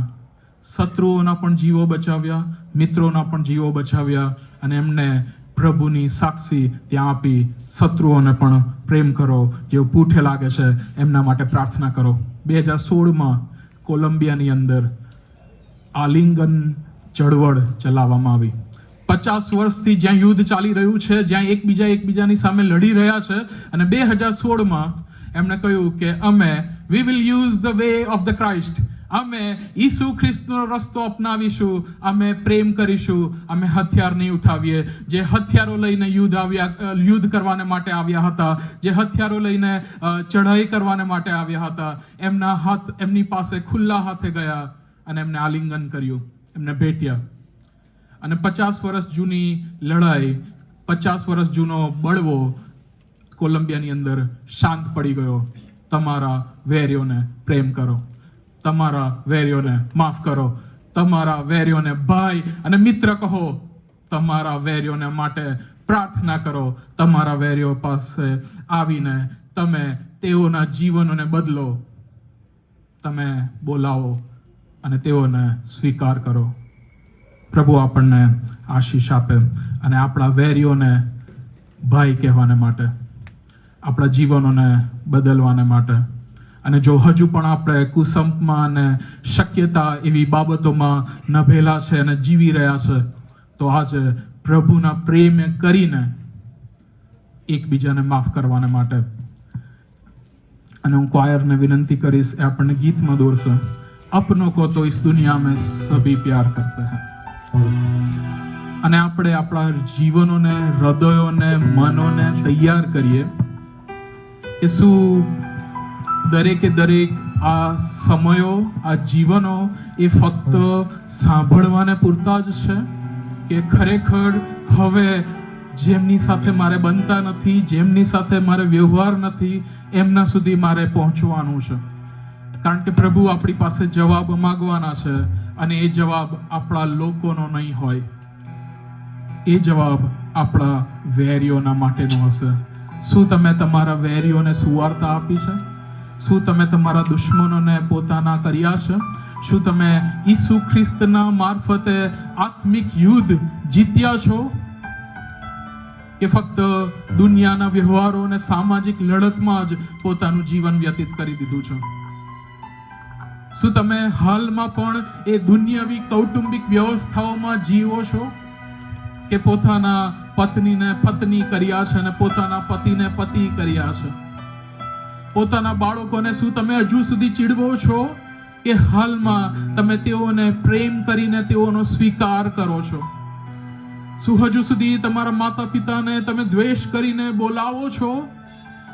શત્રુઓના પણ જીવો બચાવ્યા, મિત્રોના પણ જીવો બચાવ્યા. અને એમને પ્રભુની સાક્ષી ત્યાં આપી શત્રુઓને પણ પ્રેમ કરો, જેઓ પૂઠે લાગે છે એમના માટે પ્રાર્થના કરો. 2016માં કોલંબિયાની અંદર આલિંગન ચળવળ ચલાવવામાં આવી. 50 વર્ષથી જ્યાં યુદ્ધ ચાલી રહ્યું છે, જ્યાં એકબીજાની સામે લડી રહ્યા છે, અને 2016માં એમણે કહ્યું કે we will use the way of the Christ. અમે ઈસુ ખ્રિસ્તનો રસ્તો અપનાવીશું, અમે પ્રેમ કરીશું, અમે હથિયાર નહીં ઉઠાવીએ. જે હથિયારો લઈને યુદ્ધ કરવાને માટે આવ્યા હતા, જે હથિયારો લઈને ચઢાઈ કરવાને માટે આવ્યા હતા, એમના હાથ એમની પાસે ખુલ્લા હાથે ગયા અને એમને આલિંગન કર્યું, એમને ભેટ્યા. અને 50 વર્ષ જૂની લડાઈ, 50 વર્ષ જૂનો બળવો કોલંબિયાની અંદર શાંત પડી ગયો. તમારા વેરીઓને પ્રેમ કરો, તમારા વેરીઓને માફ કરો, તમારા વેરીઓને ભાઈ અને મિત્ર કહો, તમારા વેરીઓને માટે પ્રાર્થના કરો, તમારા વેરીઓ પાસે આવીને તમે તેઓના જીવનોને બદલો, તમે બોલાવો અને તેઓને સ્વીકાર કરો. પ્રભુ આપણને આશીષ આપે અને આપણા વેરીઓને ભાઈ કહેવાને માટે, આપણા જીવનોને બદલવાને માટે. અને જો હજુ પણ આપણે કુસંપમાં અને શક્યતા એવી બાબતોમાં નભેલા છે અને જીવી રહ્યા છે, તો આજે પ્રભુના પ્રેમે કરીને એકબીજાને માફ કરવાને માટે. અને હું ક્વાયરને વિનંતી કરીશ, એ આપણને ગીતમાં દોરશે, અપનો કો તો ઇસ દુનિયા મેં સભી પ્યાર કરતે હૈ. અને આપણે આપણા જીવનોને, હૃદયોને, મનોને તૈયાર કરીએ કે શું દરેકે દરેક આ સમયો, આ જીવનો એ ફક્ત સાંભળવાને પૂરતા જ છે, કે ખરેખર હવે જેમની સાથે મારે બનતા નથી, જેમની સાથે મારે વ્યવહાર નથી, એમના સુધી મારે પહોંચવાનું છે. કારણ કે પ્રભુ આપણી પાસે જવાબ માંગવાના છે, અને એ જવાબ આપણા લોકોનો નહીં હોય, એ જવાબ આપણા વેરીઓના માટેનો હશે. શું તમે તમારા વેરીઓને સુવાર્તા આપી છે? શું તમે તમારા દુશ્મનોને પોતાના કર્યા છે? શું તમે ઈસુ ખ્રિસ્તના મારફતે આત્મિક યુદ્ધ જીત્યા છો, કે ફક્ત દુનિયાના વ્યવહારો અને સામાજિક લડતમાં જ પોતાનું જીવન વ્યતીત કરી દીધું છે? શું તમે હાલમાં પણ એ દુનિયાવી કૌટુંબિક વ્યવસ્થાઓમાં જીવો છો, કે પોતાના પત્નીને પત્ની કર્યા છે અને પોતાના પતિને પતિ કર્યા છે? પોતાના બાળકોને શું તમે હજુ સુધી ચીડવો છો, કે હાલમાં તમે તેઓને પ્રેમ કરીને તેઓનો સ્વીકાર કરો છો? શું હજુ સુધી તમારા માતા પિતાને તમે દ્વેષ કરીને બોલાવો છો,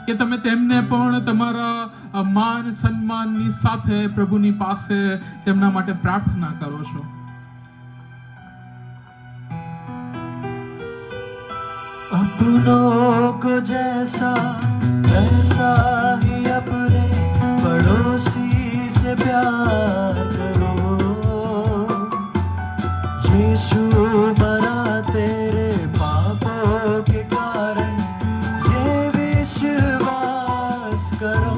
કે તમે તેમને પણ તમારા માન સન્માનની સાથે પ્રભુની પાસે તેમના માટે પ્રાર્થના કરો છો? अपनों को जैसा वैसा ही अपने पड़ोसी से प्यार करो. यीशु मरा तेरे पापों के कारण, ये विश्वास करो.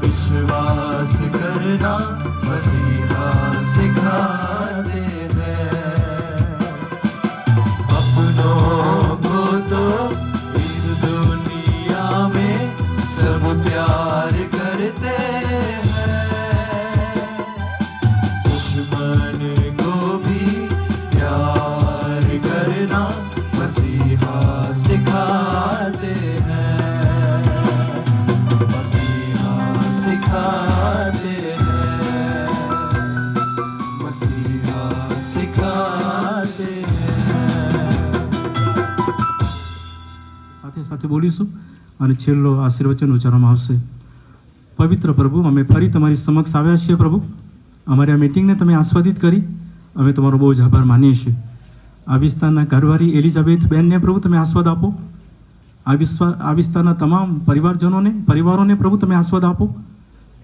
विश्वास करना मसीहा सिखाते हैं. अपनों को तो इस दुनिया में सब प्यार करते हैं, दुश्मन को भी प्यार करना मसीहा सिखाते हैं. બોલીશું અને છેલ્લો આશીર્વચન ઉચ્ચારવામાં આવશે. પવિત્ર પ્રભુ, અમે ફરી તમારી સમક્ષ આવ્યા છીએ પ્રભુ. અમારી આ મિટિંગને તમે આસ્વાદિત કરી, અમે તમારો બહુ જ આભાર માનીએ છીએ. આ વિસ્તારના ઘરવાળી એલિઝાબેથ બેનને પ્રભુ તમે આસ્વાદ આપો. આ વિસ્તારના તમામ પરિવારોને પ્રભુ તમે આસ્વાદ આપો.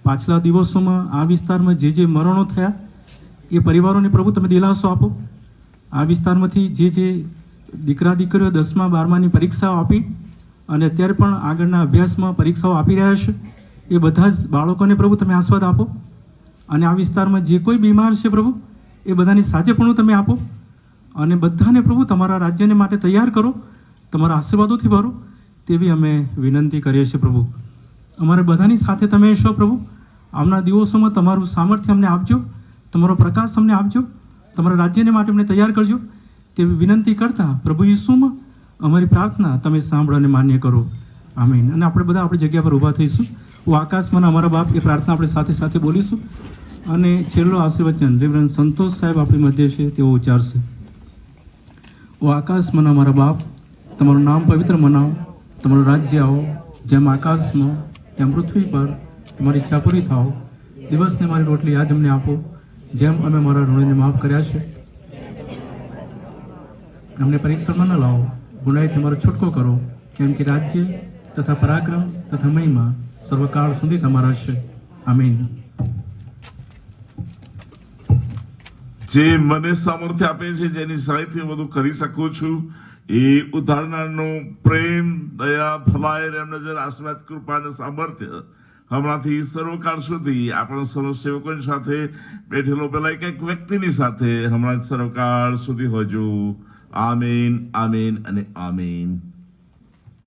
પાછલા દિવસોમાં આ વિસ્તારમાં જે મરણો થયા એ પરિવારોને પ્રભુ તમે દિલાસો આપો. આ વિસ્તારમાંથી જે દીકરા દીકરીઓ 10મા 12માની પરીક્ષાઓ આપી અને અત્યારે પણ આગળના અભ્યાસમાં પરીક્ષાઓ આપી રહ્યા છે, એ બધા જ બાળકોને પ્રભુ તમે આસ્વાદ આપો. અને આ વિસ્તારમાં જે કોઈ બીમાર છે પ્રભુ, એ બધાની સાચેપણું તમે આપો અને બધાને પ્રભુ તમારા રાજ્યને માટે તૈયાર કરો, તમારા આશીર્વાદોથી ભરો, તેવી અમે વિનંતી કરીએ છીએ પ્રભુ. અમારે બધાની સાથે તમે છો પ્રભુ. આવનાર દિવસોમાં તમારું સામર્થ્ય અમને આપજો, તમારો પ્રકાશ અમને આપજો, તમારા રાજ્યને માટે અમને તૈયાર કરજો, તેવી વિનંતી કરતા પ્રભુ ઈસુમાં અમારી પ્રાર્થના તમે સાંભળો અને માન્ય કરો. આમીન. અને આપણે બધા આપણી જગ્યા પર ઊભા થઈશું. ઓ આકાશમાં અમારા બાપ, એ પ્રાર્થના આપણે સાથે સાથે બોલીશું અને છેલ્લો આશીર્વચન રેવરન્ડ સંતોષ સાહેબ આપણી મધ્ય છે, તેઓ ઉચ્ચારશે. ઓ આકાશમાં અમારા બાપ, તમારું નામ પવિત્ર મનાવો, તમારું રાજ્ય આવો, જેમ આકાશમાં તેમ પૃથ્વી પર તમારી ઈચ્છા પૂરી થાઓ. દિવસને મારી રોટલી આજ અમને આપો, જેમ અમે મારા ઋણીને માફ કર્યા છે. અમને પરીક્ષામાં ન લાવો, ગુનાહીથી અમારો છૂટકો કરો, કેમ કે રાજ્ય તથા પરાક્રમ તથા મહિમા સર્વકાળ સુધી તમારા છે. આમીન. જે મને સામર્થ્ય આપે છે, જેની સહાયથી હું બધું કરી શકું છું, એ ઉદ્ધારનારનું પ્રેમ, દયા, ભલાઈ, રેમનજર, આશીર્વાદ, કૃપા અને સામર્થ્ય હમણાંથી સર્વકાળ સુધી આપણા સર્વ સેવકોની સાથે બેઠેલો પેલા એક વ્યક્તિની સાથે હમણાં સર્વકાળ સુધી હોજો. આમીન, આમીન અને આમીન.